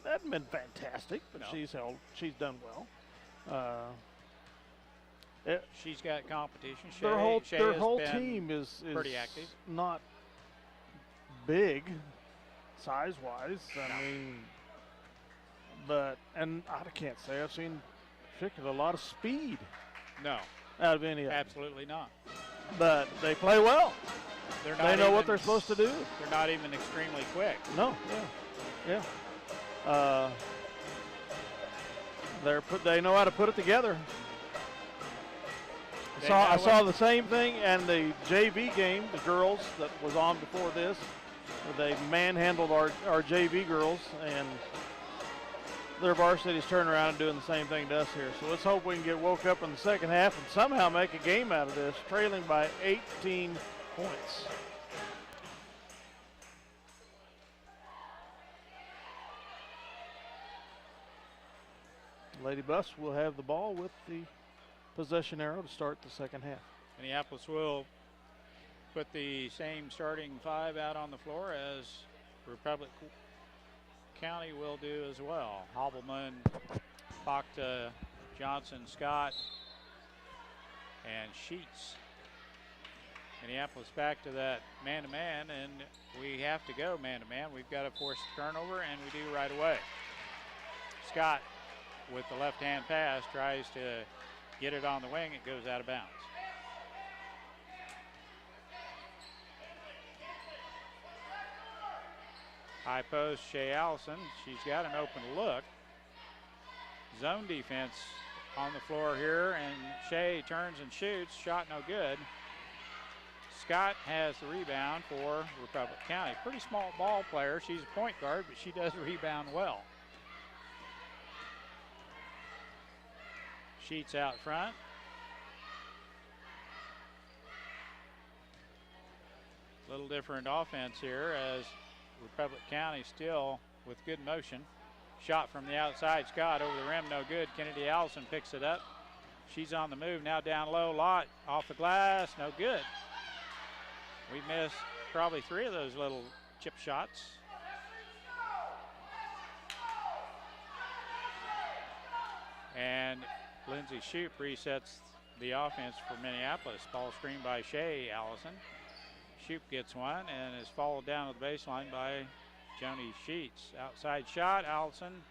Speaker 1: hasn't been fantastic, but no. She's done well.
Speaker 2: She's got competition.
Speaker 1: Their whole team is
Speaker 2: pretty active.
Speaker 1: Not big size-wise. I mean, and I can't say I've seen particularly a lot of speed.
Speaker 2: No.
Speaker 1: Out of any of them.
Speaker 2: Absolutely not.
Speaker 1: But they play well. They know what they're supposed to do.
Speaker 2: They're not even extremely quick.
Speaker 1: No. Yeah. They know how to put it together. I saw the same thing in the JV game, the girls that was on before this. They manhandled our JV girls, and their varsity's turning around and doing the same thing to us here. So let's hope we can get woke up in the second half and somehow make a game out of this, trailing by 18 points. Lady Buffs will have the ball with the possession arrow to start the second half.
Speaker 2: Minneapolis will put the same starting 5 out on the floor as Republic County will do as well. Hobbleman, Bachta, Johnson, Scott, and Sheets. Minneapolis back to that man-to-man, and we have to go man-to-man. We've got to force the turnover, and we do right away. Scott with the left-hand pass tries to get it on the wing. It goes out of bounds. High post, Shea Allison. She's got an open look. Zone defense on the floor here, and Shea turns and shoots. Shot no good. Scott has the rebound for Republic County. Pretty small ball player. She's a point guard, but she does rebound well. Sheets out front. Little different offense here as Republic County still with good motion. Shot from the outside, Scott over the rim, no good. Kennedy Allison picks it up. She's on the move, now down low, Lott off the glass, no good. We missed probably 3 of those little chip shots. And Lindsay Shoup resets the offense for Minneapolis. Ball screen by Shea Allison. Shoup gets one and is followed down to the baseline by Joni Sheets. Outside shot, Allison,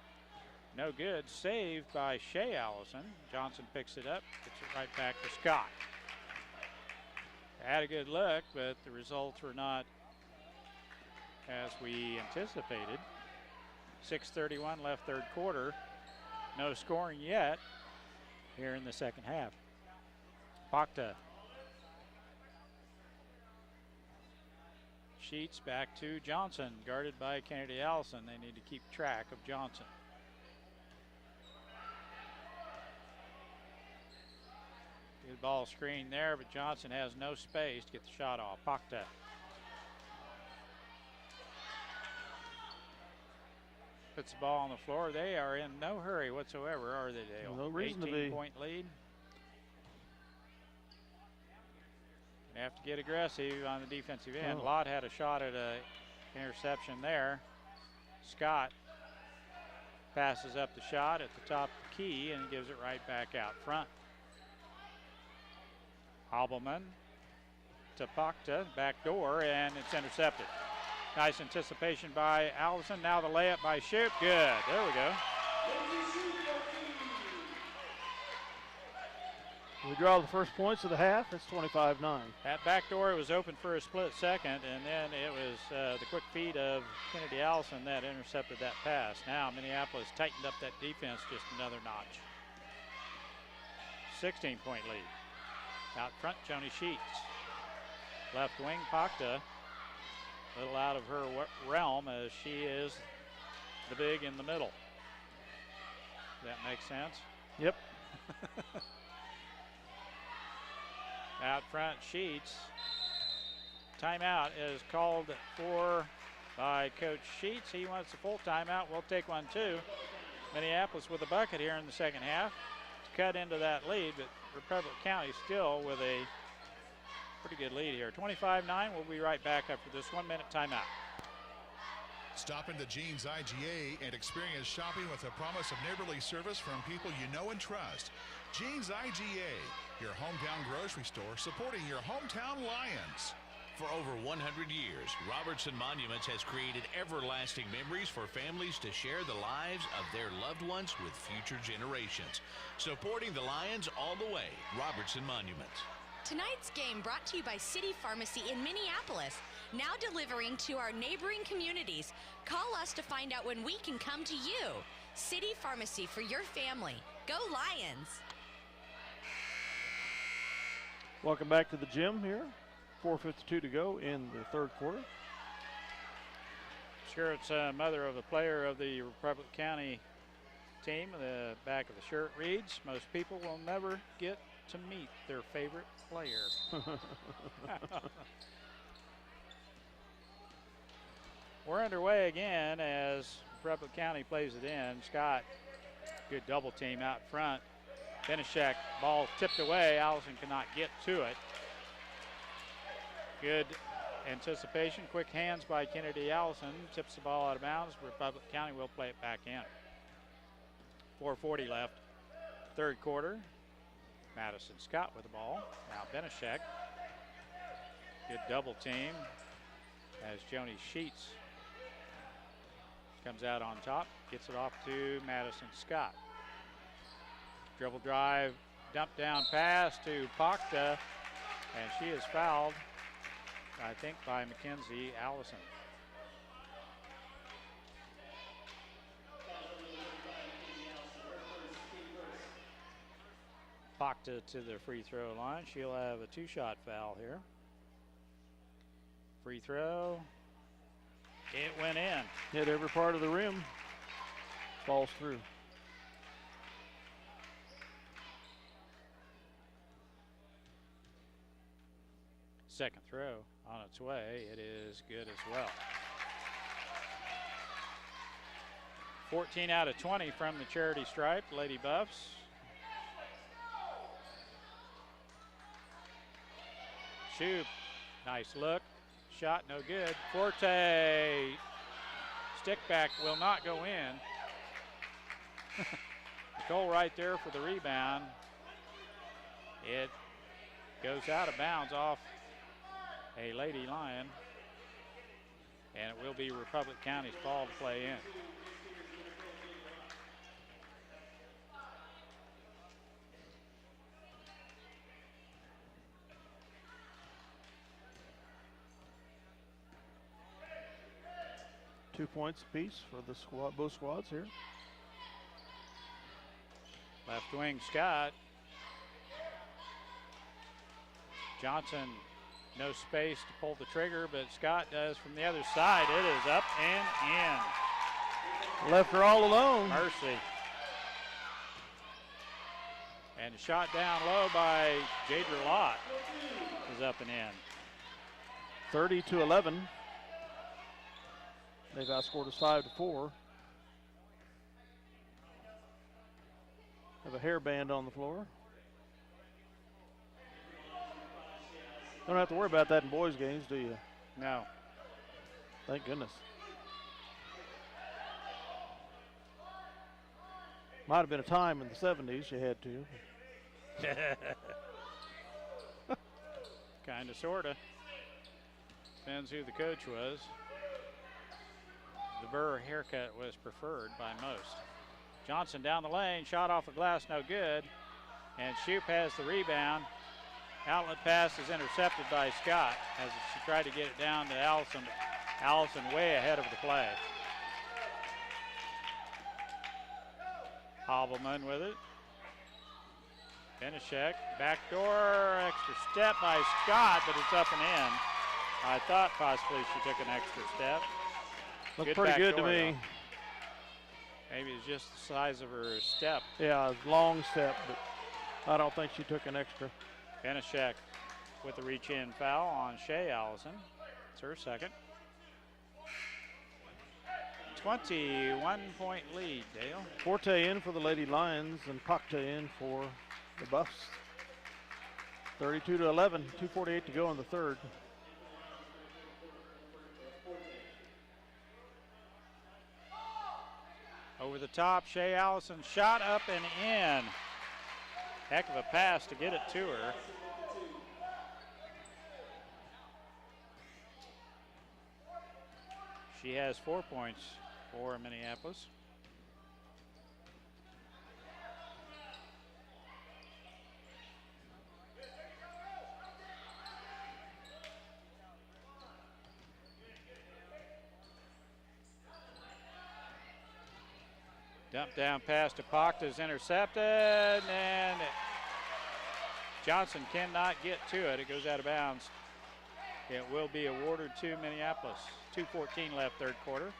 Speaker 2: no good. Saved by Shea Allison. Johnson picks it up, gets it right back to Scott. Had a good look, but the results were not as we anticipated. 6:31 left third quarter. No scoring yet here in the second half. Bachta. Sheets back to Johnson, guarded by Kennedy Allison. They need to keep track of Johnson. Good ball screen there, but Johnson has no space to get the shot off. Bachta. puts the ball on the floor. They are in no hurry whatsoever, are they, Dale?
Speaker 1: No reason to be.
Speaker 2: 18-point lead. They have to get aggressive on the defensive end. Lott had a shot at an interception there. Scott passes up the shot at the top of the key and gives it right back out front. Hobbleman to Pakta, back door, and it's intercepted. Nice anticipation by Allison. Now the layup by Shoop. Good. There we go.
Speaker 1: We draw the first points of the half. It's 25-9.
Speaker 2: That back door, it was open for a split second, and then it was the quick feed of Kennedy Allison that intercepted that pass. Now Minneapolis tightened up that defense just another notch. 16-point lead. Out front, Joni Sheets. Left wing, Pakta. A little out of her realm as she is the big in the middle. Does that make sense?
Speaker 1: Yep.
Speaker 2: Out front, Sheets. Timeout is called for by Coach Sheets. He wants a full timeout. We'll take one too. Minneapolis with a bucket here in the second half to cut into that lead, but Republic County still with a pretty good lead here. 25-9. We'll be right back after this 1 minute timeout.
Speaker 4: Stop into Jeans IGA and experience shopping with a promise of neighborly service from people you know and trust. Jeans IGA, your hometown grocery store supporting your hometown Lions.
Speaker 5: For over 100 years, Robertson Monuments has created everlasting memories for families to share the lives of their loved ones with future generations. Supporting the Lions all the way, Robertson Monuments.
Speaker 6: Tonight's game brought to you by City Pharmacy in Minneapolis, now delivering to our neighboring communities. Call us to find out when we can come to you. City Pharmacy for your family. Go Lions!
Speaker 1: Welcome back to the gym here. 4:52 to go in the third quarter.
Speaker 2: Shirt's mother of the player of the Republic County team. The back of the shirt reads, most people will never get to meet their favorite player. We're underway again as Republic County plays it in. Scott, good double team out front. Benishek, ball tipped away. Allison cannot get to it. Good anticipation, quick hands by Kennedy Allison. Tips the ball out of bounds. Republic County will play it back in. 4:40 left, third quarter. Madison Scott with the ball. Now Benishek. Good double team as Joni Sheets comes out on top. Gets it off to Madison Scott. Dribble drive, dump down pass to Pakta, and she is fouled, I think, by Mackenzie Allison. Pakta to the free throw line. She'll have a two-shot foul here. Free throw. It went in.
Speaker 1: Hit every part of the rim. Falls through.
Speaker 2: Second throw on its way. It is good as well. 14 out of 20 from the charity stripe, Lady Buffs. Shoop, nice look. Shot no good. Forte, stick back will not go in. Nicole right there for the rebound. It goes out of bounds off a Lady Lion, and it will be Republic County's ball to play in.
Speaker 1: Two points apiece for the squad, both squads here.
Speaker 2: Left wing Scott. Johnson, no space to pull the trigger, but Scott does from the other side. It is up and in.
Speaker 1: Left her all alone.
Speaker 2: Mercy. And shot down low by Jadra Lott is up and in.
Speaker 1: 30-11. They've outscored us 5-4. Have a hairband on the floor. Don't have to worry about that in boys' games, do you?
Speaker 2: No.
Speaker 1: Thank goodness. Might have been a time in the 70s you had to.
Speaker 2: Kind of, sort of. Depends who the coach was. The Burr haircut was preferred by most. Johnson down the lane, shot off the glass, no good. And Shoup has the rebound. Outlet pass is intercepted by Scott as she tried to get it down to Allison. Allison way ahead of the play. Hobbleman with it. Benishek, backdoor, extra step by Scott, but it's up and in. I thought possibly she took an extra step.
Speaker 1: Looked pretty good to me.
Speaker 2: Though. Maybe it's just the size of her step.
Speaker 1: Yeah, a long step, but I don't think she took an extra.
Speaker 2: Benishek with the reach-in foul on Shea Allison. It's her second. 21-point lead, Dale.
Speaker 1: Forte in for the Lady Lions and Pakta in for the Buffs. 32-11, 2:48 to go in the third.
Speaker 2: Over the top, Shea Allison shot up and in. Heck of a pass to get it to her. She has 4 points for Minneapolis. Dump down pass to Pakta is intercepted, and Johnson cannot get to it. It goes out of bounds. It will be awarded to Minneapolis. 2:14 left, third quarter.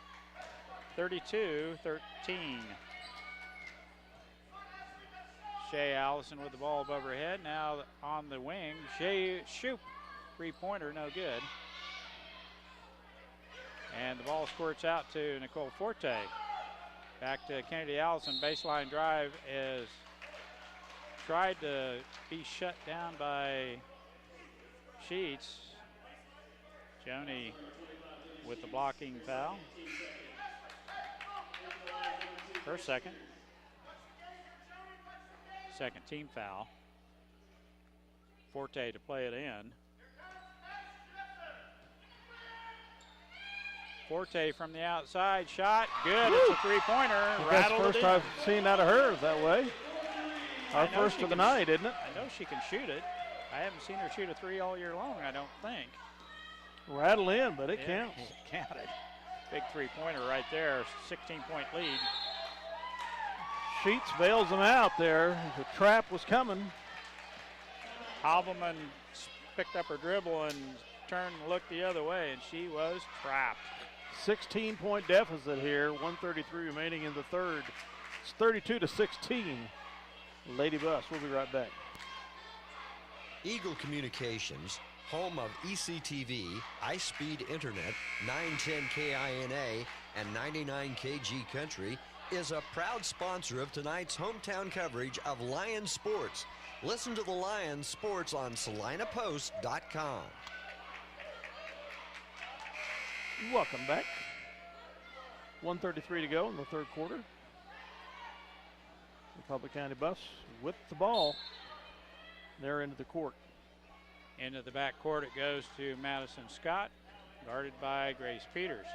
Speaker 2: 32-13. Shea Allison with the ball above her head. Now on the wing, Shoup, three-pointer, no good. And the ball squirts out to Nicole Forte. Back to Kennedy Allison, baseline drive is tried to be shut down by Sheets. Joni with the blocking foul. Her second team foul. Forte to play it in. Forte from the outside, shot, good. Woo! It's a three-pointer.
Speaker 1: That's the first I've seen out of her that way. Our first of the night, isn't it?
Speaker 2: I know she can shoot it. I haven't seen her shoot a three all year long, I don't think.
Speaker 1: Rattle in, but it counts.
Speaker 2: It counted. Big three-pointer right there, 16-point lead.
Speaker 1: Sheets bails them out there. The trap was coming.
Speaker 2: Hobbleman picked up her dribble and turned and looked the other way, and she was trapped.
Speaker 1: 16-point deficit here, 1:33 remaining in the third. It's 32-16. Lady Bus, we'll be right back.
Speaker 7: Eagle Communications, home of ECTV, high-speed internet, 910 KINA, and 99 KG Country, is a proud sponsor of tonight's hometown coverage of Lions sports. Listen to the Lions sports on SalinaPost.com.
Speaker 1: Welcome back. 1:33 to go in the third quarter. Republic County Bus with the ball. They're into the court.
Speaker 2: Into the back court it goes to Madison Scott, guarded by Grace Peters.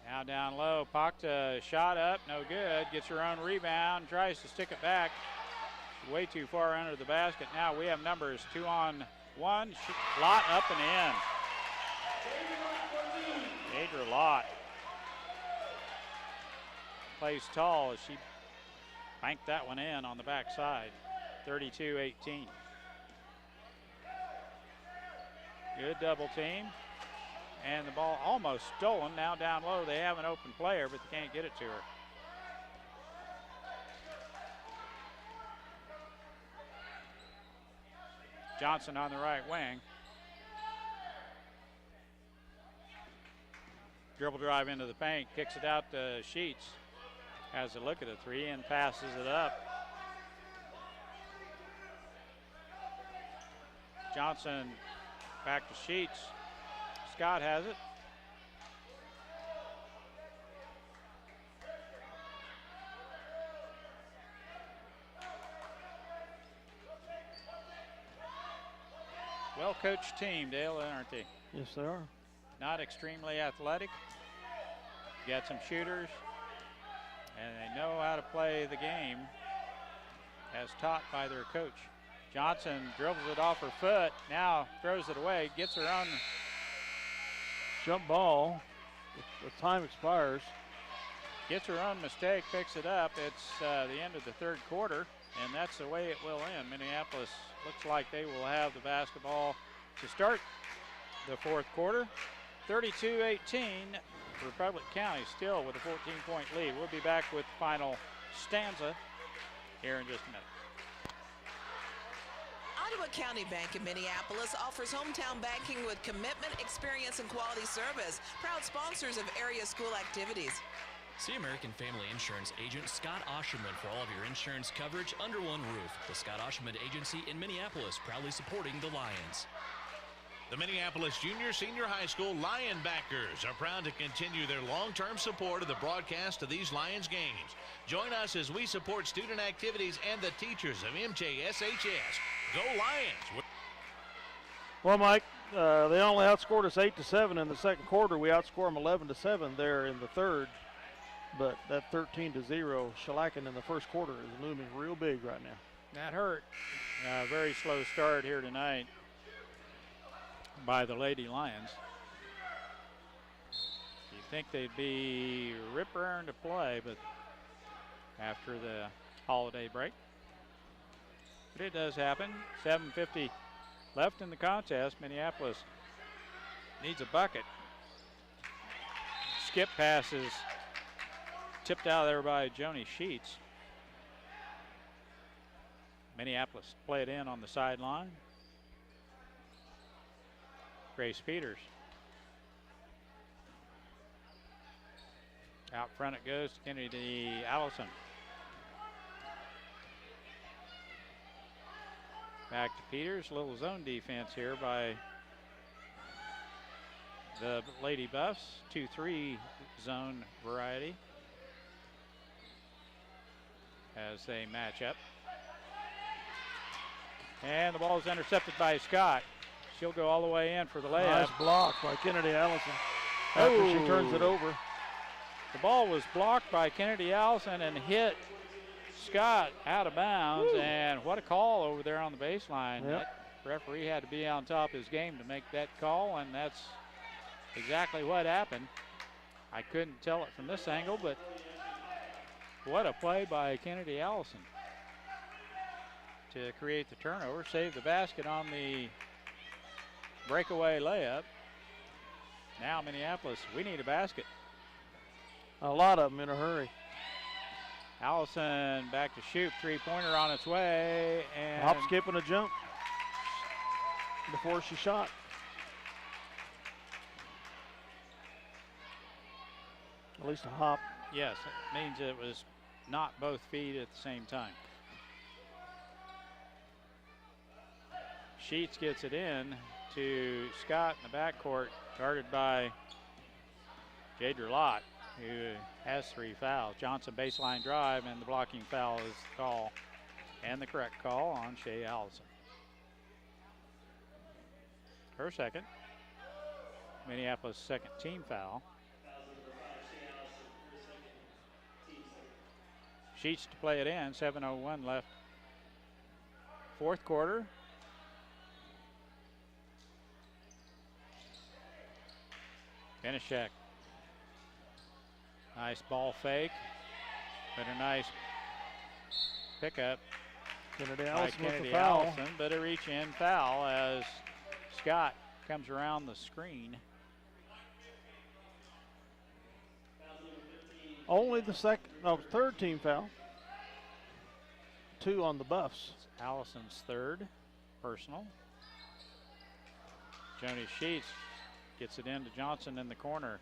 Speaker 2: Now down low, Pakta shot up, no good. Gets her own rebound, tries to stick it back. Way too far under the basket. Now we have numbers 2-on-1. Lott up and in. Deidre Lott plays tall as she banked that one in on the backside. 32-18. Good double team. And the ball almost stolen. Now down low, they have an open player, but they can't get it to her. Johnson on the right wing. Dribble drive into the paint, kicks it out to Sheets. has a look at a three and passes it up. Johnson back to Sheets. Scott has it. Well-coached team, Dale, aren't they?
Speaker 1: Yes, they are.
Speaker 2: Not extremely athletic. Got some shooters, and they know how to play the game as taught by their coach. Johnson dribbles it off her foot, now throws it away, gets her on.
Speaker 1: Jump ball. The time expires.
Speaker 2: Gets her own mistake, picks it up. It's the end of the third quarter, and that's the way it will end. Minneapolis looks like they will have the basketball to start the fourth quarter. 32-18, Republic County still with a 14-point lead. We'll be back with the final stanza here in just a minute.
Speaker 8: Ottawa County Bank in Minneapolis offers hometown banking with commitment, experience, and quality service. Proud sponsors of area school activities.
Speaker 9: See American Family Insurance agent Scott Osherman for all of your insurance coverage under one roof. The Scott Osherman Agency in Minneapolis, proudly supporting the Lions.
Speaker 5: The Minneapolis Junior Senior High School Lionbackers are proud to continue their long-term support of the broadcast of these Lions games. Join us as we support student activities and the teachers of MJSHS. Go Lions!
Speaker 1: Well, Mike, they only outscored us 8-7 in the second quarter. We outscored them 11-7 there in the third. But that 13-0 shellacking in the first quarter is looming real big right now.
Speaker 2: That hurt. Very slow start here tonight by the Lady Lions. You'd think they'd be rip-roaring to play, but after the holiday break. But it does happen. 7:50 left in the contest. Minneapolis needs a bucket. Skip passes tipped out there by Joni Sheets. Minneapolis play it in on the sideline. Grace Peters. Out front it goes to Kennedy Allison. Back to Peters. Little zone defense here by the Lady Buffs. 2-3 zone variety as they match up. And the ball is intercepted by Scott. She'll go all the way in for the layup.
Speaker 1: Nice block by Kennedy Allison after she turns it over.
Speaker 2: The ball was blocked by Kennedy Allison and hit Scott out of bounds. And what a call over there on the baseline.
Speaker 1: Yep.
Speaker 2: That referee had to be on top of his game to make that call, and that's exactly what happened. I couldn't tell it from this angle, but what a play by Kennedy Allison to create the turnover, save the basket on the breakaway layup. Now Minneapolis, we need a basket.
Speaker 1: A lot of them in a hurry.
Speaker 2: Allison back to shoot, three-pointer on its way, and
Speaker 1: hop, skip, and a jump before she shot. At least a hop.
Speaker 2: Yes, it means it was not both feet at the same time. Sheets gets it in to Scott in the backcourt, guarded by Jadra Lott, who has 3 fouls. Johnson baseline drive, and the blocking foul is the call, and the correct call on Shea Allison. Her second. Minneapolis' second team foul. Sheets to play it in, 7:01 left. Fourth quarter. Benishek. Nice ball fake, but a nice pickup
Speaker 1: Kennedy
Speaker 2: by
Speaker 1: Allison with
Speaker 2: Kennedy
Speaker 1: the foul.
Speaker 2: Allison, but a reach-in foul as Scott comes around the screen.
Speaker 1: Only the third team foul. 2 on the Buffs.
Speaker 2: It's Allison's third personal. Joni Sheets gets it into Johnson in the corner.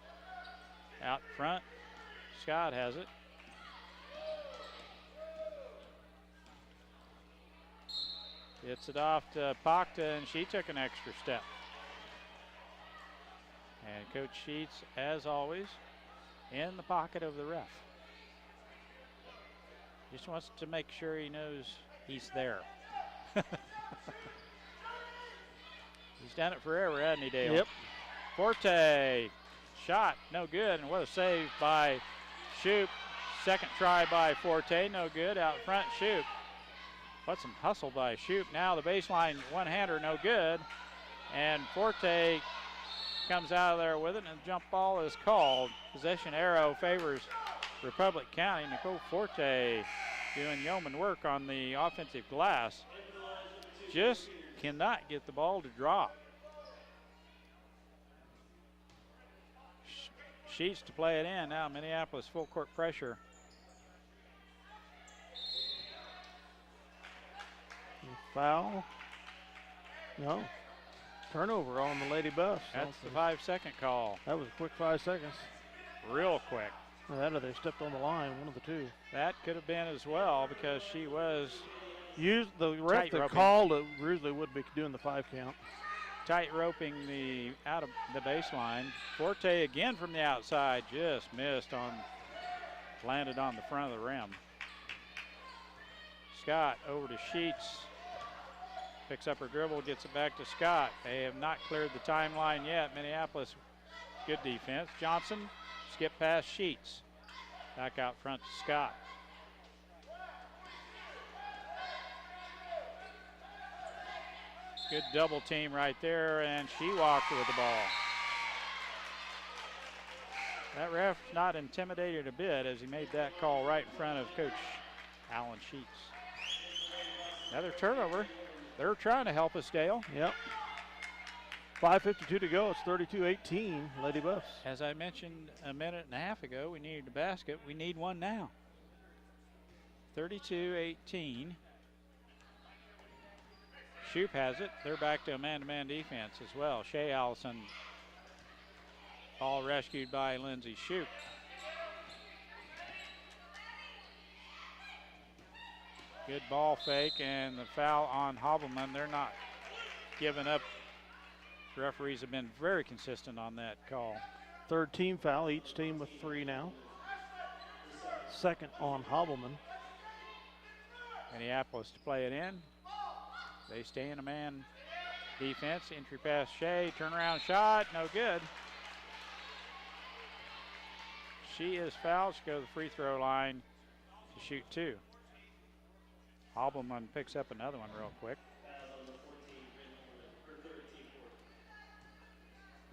Speaker 2: Out front, Scott has it. Gets it off to Pakta, and she took an extra step. And Coach Sheets, as always, in the pocket of the ref. Just wants to make sure he knows he's there. He's done it forever, hasn't he, Dale?
Speaker 1: Yep.
Speaker 2: Forte, shot, no good, and what a save by Shoup. Second try by Forte, no good. Out front, Shoup. What some hustle by Shoup. Now the baseline one-hander, no good. And Forte comes out of there with it, and the jump ball is called. Possession arrow favors Republic County. Nicole Forte doing yeoman work on the offensive glass. Just cannot get the ball to drop. Sheets to play it in. Now Minneapolis full court pressure.
Speaker 1: Foul. No. Turnover on the Lady Buffs.
Speaker 2: That's the 5-second call.
Speaker 1: That was a quick 5 seconds.
Speaker 2: Real quick.
Speaker 1: That or they stepped on the line, one of the two.
Speaker 2: That could have been as well because she was
Speaker 1: used the ref that called it usually would be doing the 5 count.
Speaker 2: Tight roping the out of the baseline. Forte again from the outside, just missed on, landed on the front of the rim. Scott over to Sheets. Picks up her dribble, gets it back to Scott. They have not cleared the timeline yet. Minneapolis, good defense. Johnson, skip past Sheets. Back out front to Scott. Good double team right there, and she walked with the ball. That ref not intimidated a bit as he made that call right in front of Coach Alan Sheets. Another turnover. They're trying to help us, Dale.
Speaker 1: Yep. 5:52 to go. It's 32-18, Lady Buffs.
Speaker 2: As I mentioned a minute and a half ago, we needed a basket. We need one now. 32-18. Shoup has it. They're back to a man-to-man defense as well. Shea Allison, ball rescued by Lindsay Shoup. Good ball fake and the foul on Hobbleman. They're not giving up. The referees have been very consistent on that call.
Speaker 1: Third team foul, each team with 3 now. Second on Hobbleman.
Speaker 2: Minneapolis to play it in. They stay in a man defense. Entry pass Shea, turnaround shot, no good. She is fouled. She goes to the free throw line to shoot 2. Hobbleman picks up another one real quick.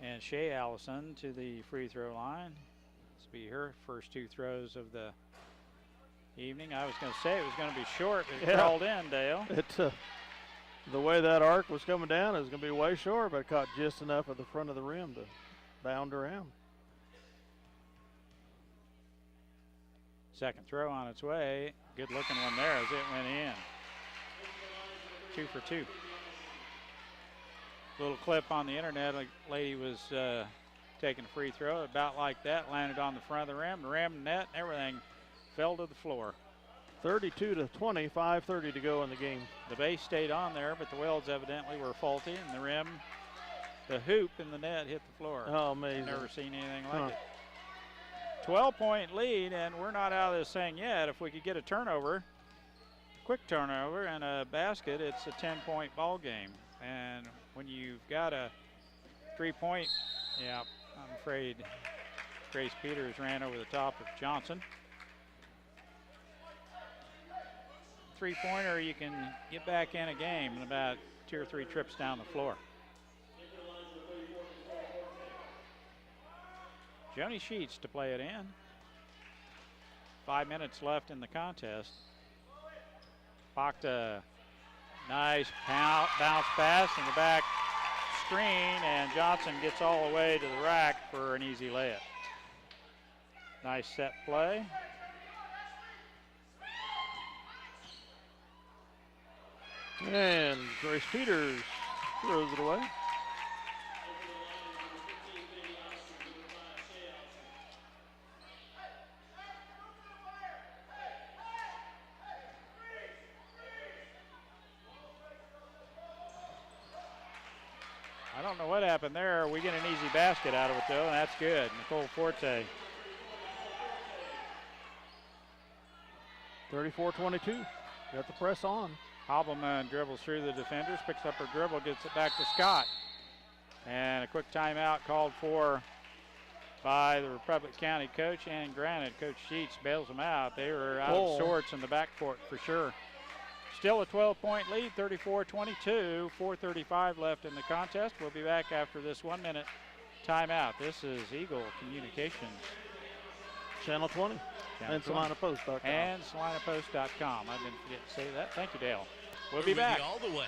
Speaker 2: And Shea Allison to the free throw line. This will be her first 2 throws of the evening. I was going to say it was going to be short, but it crawled in, Dale.
Speaker 1: The way that arc was coming down, it was going to be way short, but it caught just enough of the front of the rim to bound around.
Speaker 2: Second throw on its way. Good looking one there as it went in. 2 for 2. Little clip on the internet, a lady was taking a free throw about like that, landed on the front of the rim, net, and everything fell to the floor.
Speaker 1: 32-20, 5:30 to go in the game.
Speaker 2: The base stayed on there, but the welds evidently were faulty, and the rim, the hoop in the net hit the floor.
Speaker 1: Oh, amazing.
Speaker 2: Never seen anything like it. 12-point lead, and we're not out of this thing yet. If we could get a turnover, quick turnover, and a basket, it's a 10-point ball game. And when you've got a 3-point, I'm afraid Grace Peters ran over the top of Johnson. 3-pointer, you can get back in a game in about 2 or 3 trips down the floor. Joni Sheets to play it in. 5 minutes left in the contest. Pakta, nice bounce pass in the back screen, and Johnson gets all the way to the rack for an easy layup. Nice set play.
Speaker 1: And Grace Peters throws it away.
Speaker 2: don't know what happened there. We get an easy basket out of it, though, and that's good. Nicole Forte.
Speaker 1: 34-22. Got the press on.
Speaker 2: Hobbleman dribbles through the defenders, picks up her dribble, gets it back to Scott. And a quick timeout called for by the Republic County coach, and granted, Coach Sheets bails them out. They were out of sorts in the backcourt for sure. Still a 12-point lead, 34-22, 4:35 left in the contest. We'll be back after this 1-minute timeout. This is Eagle Communications.
Speaker 1: Channel 20. And SalinaPost.com.
Speaker 2: And SalinaPost.com. I didn't forget to say that. Thank you, Dale. We'll be back.
Speaker 5: All the way.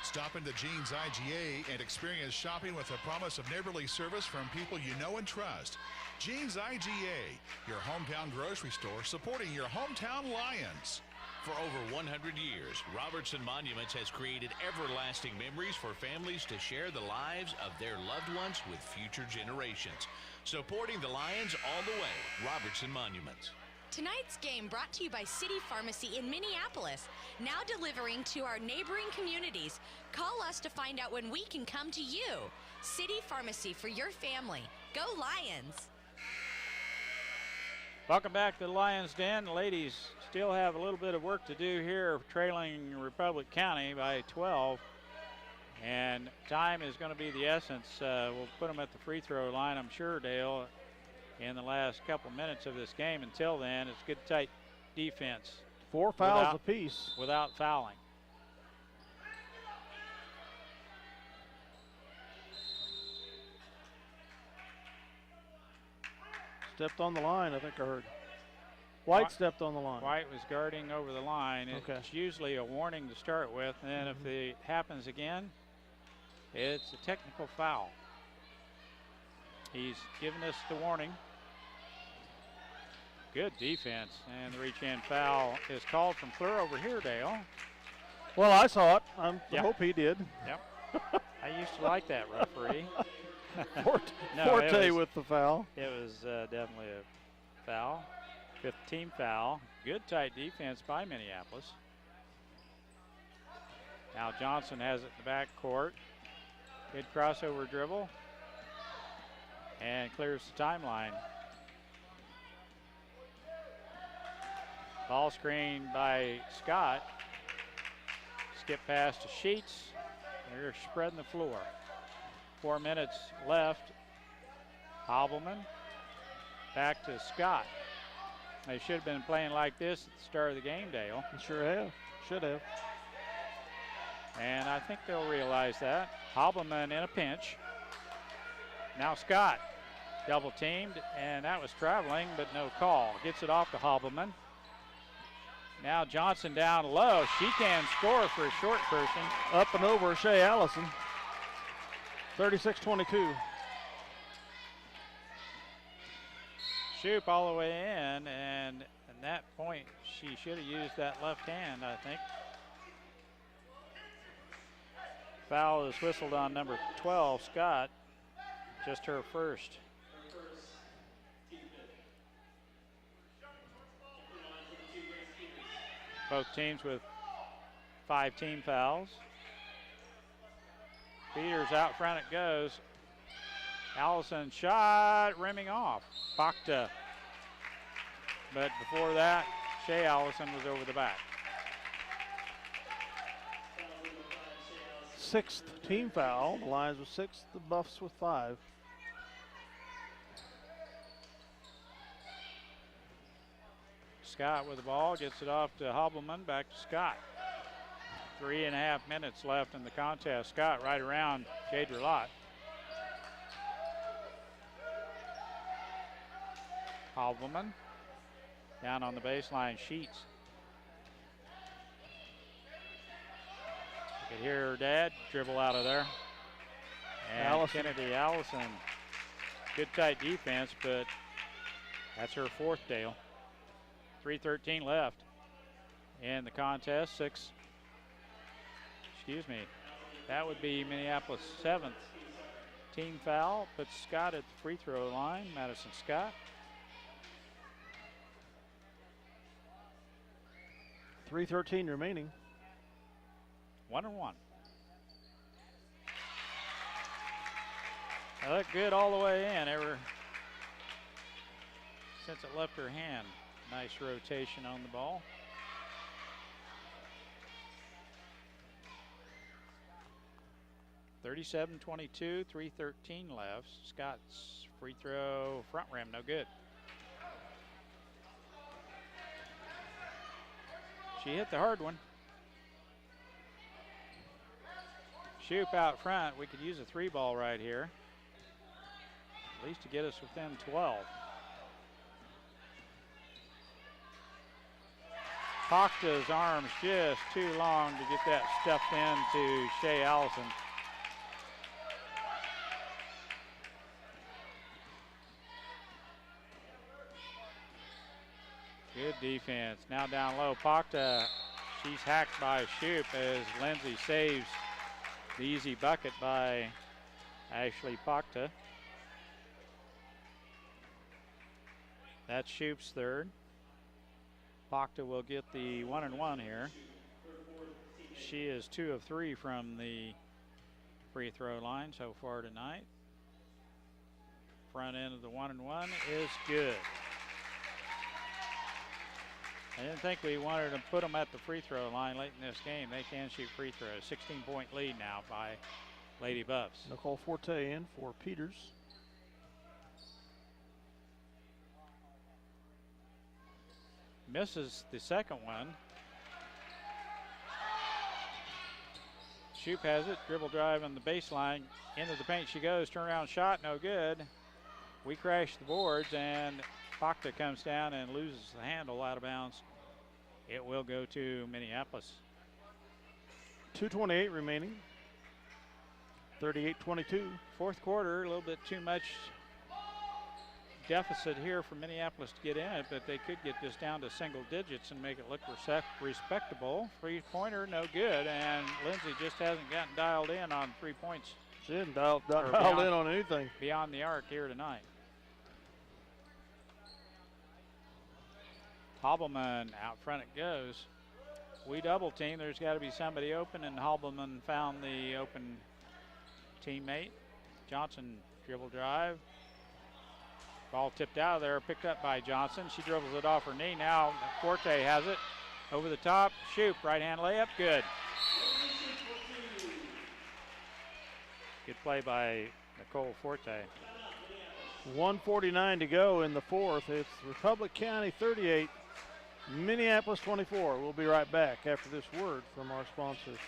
Speaker 4: Stop into Jeans IGA and experience shopping with a promise of neighborly service from people you know and trust. Jeans IGA, your hometown grocery store supporting your hometown Lions.
Speaker 5: For over 100 years, Robertson Monuments has created everlasting memories for families to share the lives of their loved ones with future generations. Supporting the Lions all the way, Robertson Monuments.
Speaker 6: Tonight's game brought to you by City Pharmacy in Minneapolis, now delivering to our neighboring communities. Call us to find out when we can come to you. City Pharmacy for your family. Go Lions!
Speaker 2: Welcome back to the Lions Den. The ladies still have a little bit of work to do here, trailing Republic County by 12. And time is going to be the essence. We'll put them at the free throw line, I'm sure, Dale, in the last couple minutes of this game. Until then, it's good, tight defense.
Speaker 1: 4 fouls apiece.
Speaker 2: Without fouling.
Speaker 1: Stepped on the line, I think I heard. White stepped on the line.
Speaker 2: White was guarding over the line.
Speaker 1: Okay.
Speaker 2: It's usually a warning to start with, and then if it happens again, it's a technical foul. He's given us the warning. Good defense, and the reach-in foul is called from clear over here, Dale.
Speaker 1: Well, I saw it. I hope he did.
Speaker 2: Yep. I used to like that referee.
Speaker 1: Forte with the foul.
Speaker 2: It was definitely a foul. 5th team foul. Good tight defense by Minneapolis. Now Johnson has it in the back court. Good crossover dribble. And clears the timeline. Ball screen by Scott. Skip pass to Sheets. They're spreading the floor. 4 minutes left. Hobbleman back to Scott. They should have been playing like this at the start of the game, Dale.
Speaker 1: Sure have. Should have.
Speaker 2: And I think they'll realize that. Hobbleman in a pinch. Now Scott double teamed, and that was traveling, but no call. Gets it off to Hobbleman. Now Johnson down low. She can score for a short person.
Speaker 1: Up and over Shea Allison. 36-22.
Speaker 2: Shoop all the way in, and at that point, she should have used that left hand, I think. Foul is whistled on number 12, Scott. Just her first. Both teams with 5 team fouls. Peters out front it goes. Allison shot, rimming off. Bakta. But before that, Shea Allison was over the back.
Speaker 1: 6th team foul. The Lions with 6, the Buffs with 5.
Speaker 2: Scott with the ball, gets it off to Hobbleman, back to Scott. 3.5 minutes left in the contest. Scott right around Jade Rilott. Hobbleman down on the baseline. Sheets. You could hear her dad dribble out of there. And
Speaker 1: Allison.
Speaker 2: Kennedy Allison. Good tight defense, but that's her 4th, Dale. 3:13 left in the contest. 6. Excuse me. That would be Minneapolis' 7th team foul. Puts Scott at the free throw line. Madison Scott.
Speaker 1: 3:13 remaining.
Speaker 2: 1-1. That looked good all the way in. Since it left her hand. Nice rotation on the ball. (37-22), 3:13 left. Scott's free throw front rim, no good. She hit the hard one. Shoop out front. We could use a 3-ball right here. At least to get us within 12. Pachta's arms just too long to get that stuffed into Shea Allison. Good defense. Now down low. Pachta, she's hacked by Shoop as Lindsay saves the easy bucket by Ashley Pachta. That's Shoop's third. Pachta will get the 1-and-1 here. She is 2 of 3 from the free throw line so far tonight. Front end of the 1-and-1 is good. I didn't think we wanted to put them at the free throw line late in this game. They can shoot free throws. 16-point lead now by Lady Buffs.
Speaker 1: Nicole Forte in for Peters.
Speaker 2: Misses the second one. Shoop has it. Dribble drive on the baseline. Into the paint she goes. Turnaround shot, no good. We crash the boards, and Pachta comes down and loses the handle out of bounds. It will go to Minneapolis.
Speaker 1: 2:28 remaining. 38-22.
Speaker 2: Fourth quarter, a little bit too much deficit here for Minneapolis to get in it, but they could get this down to single digits and make it look respectable. 3-pointer, no good, and Lindsay just hasn't gotten dialed in on 3 points.
Speaker 1: She hasn't dialed in on anything.
Speaker 2: Beyond the arc here tonight. Hobbleman out front it goes. We double team. There's got to be somebody open, and Hobbleman found the open teammate. Johnson dribble drive. Ball tipped out of there, picked up by Johnson. She dribbles it off her knee. Now Forte has it. Over the top. Shoop, right hand layup, good. Good play by Nicole Forte.
Speaker 1: 1:49 to go in the fourth. It's Republic County 38, Minneapolis 24. We'll be right back after this word from our sponsors.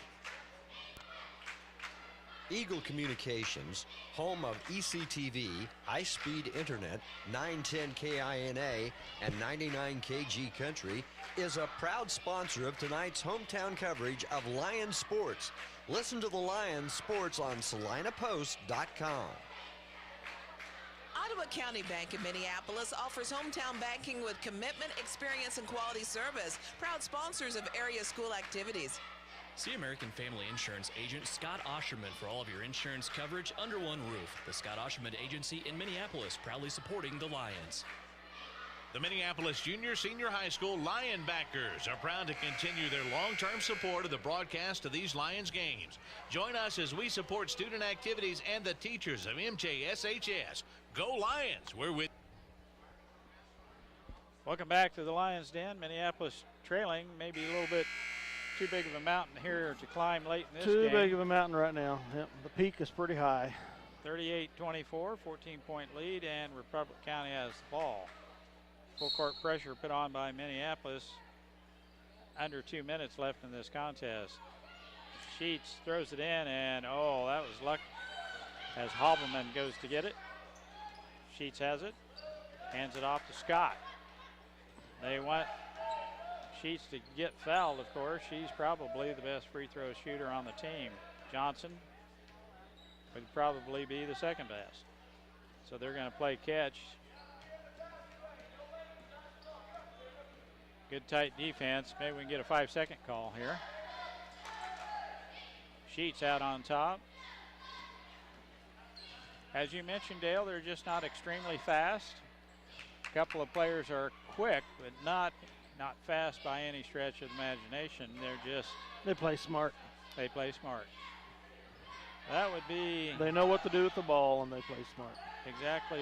Speaker 7: Eagle Communications, home of ECTV, high-speed internet, 910 KINA, and 99 KG Country, is a proud sponsor of tonight's hometown coverage of Lions sports. Listen to the Lions sports on SalinaPost.com.
Speaker 8: Ottawa County Bank in Minneapolis offers hometown banking with commitment, experience, and quality service. Proud sponsors of area school activities.
Speaker 9: See American Family Insurance agent Scott Osherman for all of your insurance coverage under one roof. The Scott Osherman Agency in Minneapolis, proudly supporting the Lions.
Speaker 5: The Minneapolis Junior Senior High School Lion backers are proud to continue their long-term support of the broadcast of these Lions games. Join us as we support student activities and the teachers of MJSHS. Go Lions! We're with.
Speaker 2: Welcome back to the Lions Den. Minneapolis trailing, maybe a little bit too big of a mountain here to climb late in this game.
Speaker 1: Too big of a mountain right now. Yep, the peak is pretty high.
Speaker 2: 38-24, 14-point lead, and Republic County has the ball. Full court pressure put on by Minneapolis. Under 2 minutes left in this contest. Sheets throws it in, and oh, that was luck as Hobbleman goes to get it. Sheets has it, hands it off to Scott. They want Sheets to get fouled, of course. She's probably the best free throw shooter on the team. Johnson would probably be the second best. So they're going to play catch. Good tight defense. Maybe we can get a 5-second call here. Sheets out on top. As you mentioned, Dale, they're just not extremely fast. A couple of players are quick, but not not fast by any stretch of the imagination.
Speaker 1: They play smart.
Speaker 2: They play smart. That would be.
Speaker 1: They know what to do with the ball, and they play smart.
Speaker 2: Exactly.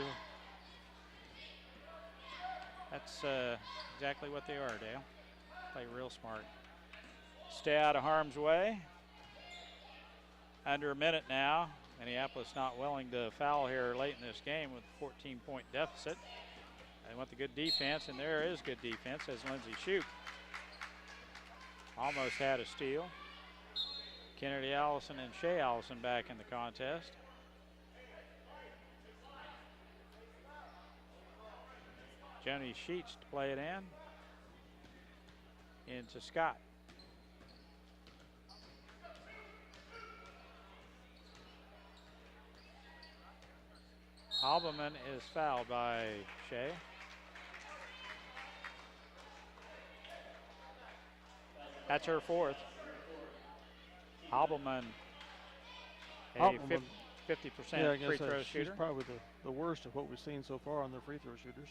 Speaker 2: That's exactly what they are, Dale. Play real smart. Stay out of harm's way. Under a minute now. Minneapolis not willing to foul here late in this game with a 14-point deficit. They want the good defense, and there is good defense as Lindsay Shoup almost had a steal. Kennedy Allison and Shea Allison back in the contest. Joni Sheets to play it in. Into Scott. Halberman is fouled by Shea. That's her fourth. Halberman, a 50% free throw shooter.
Speaker 1: She's probably the worst of what we've seen so far on their free throw shooters.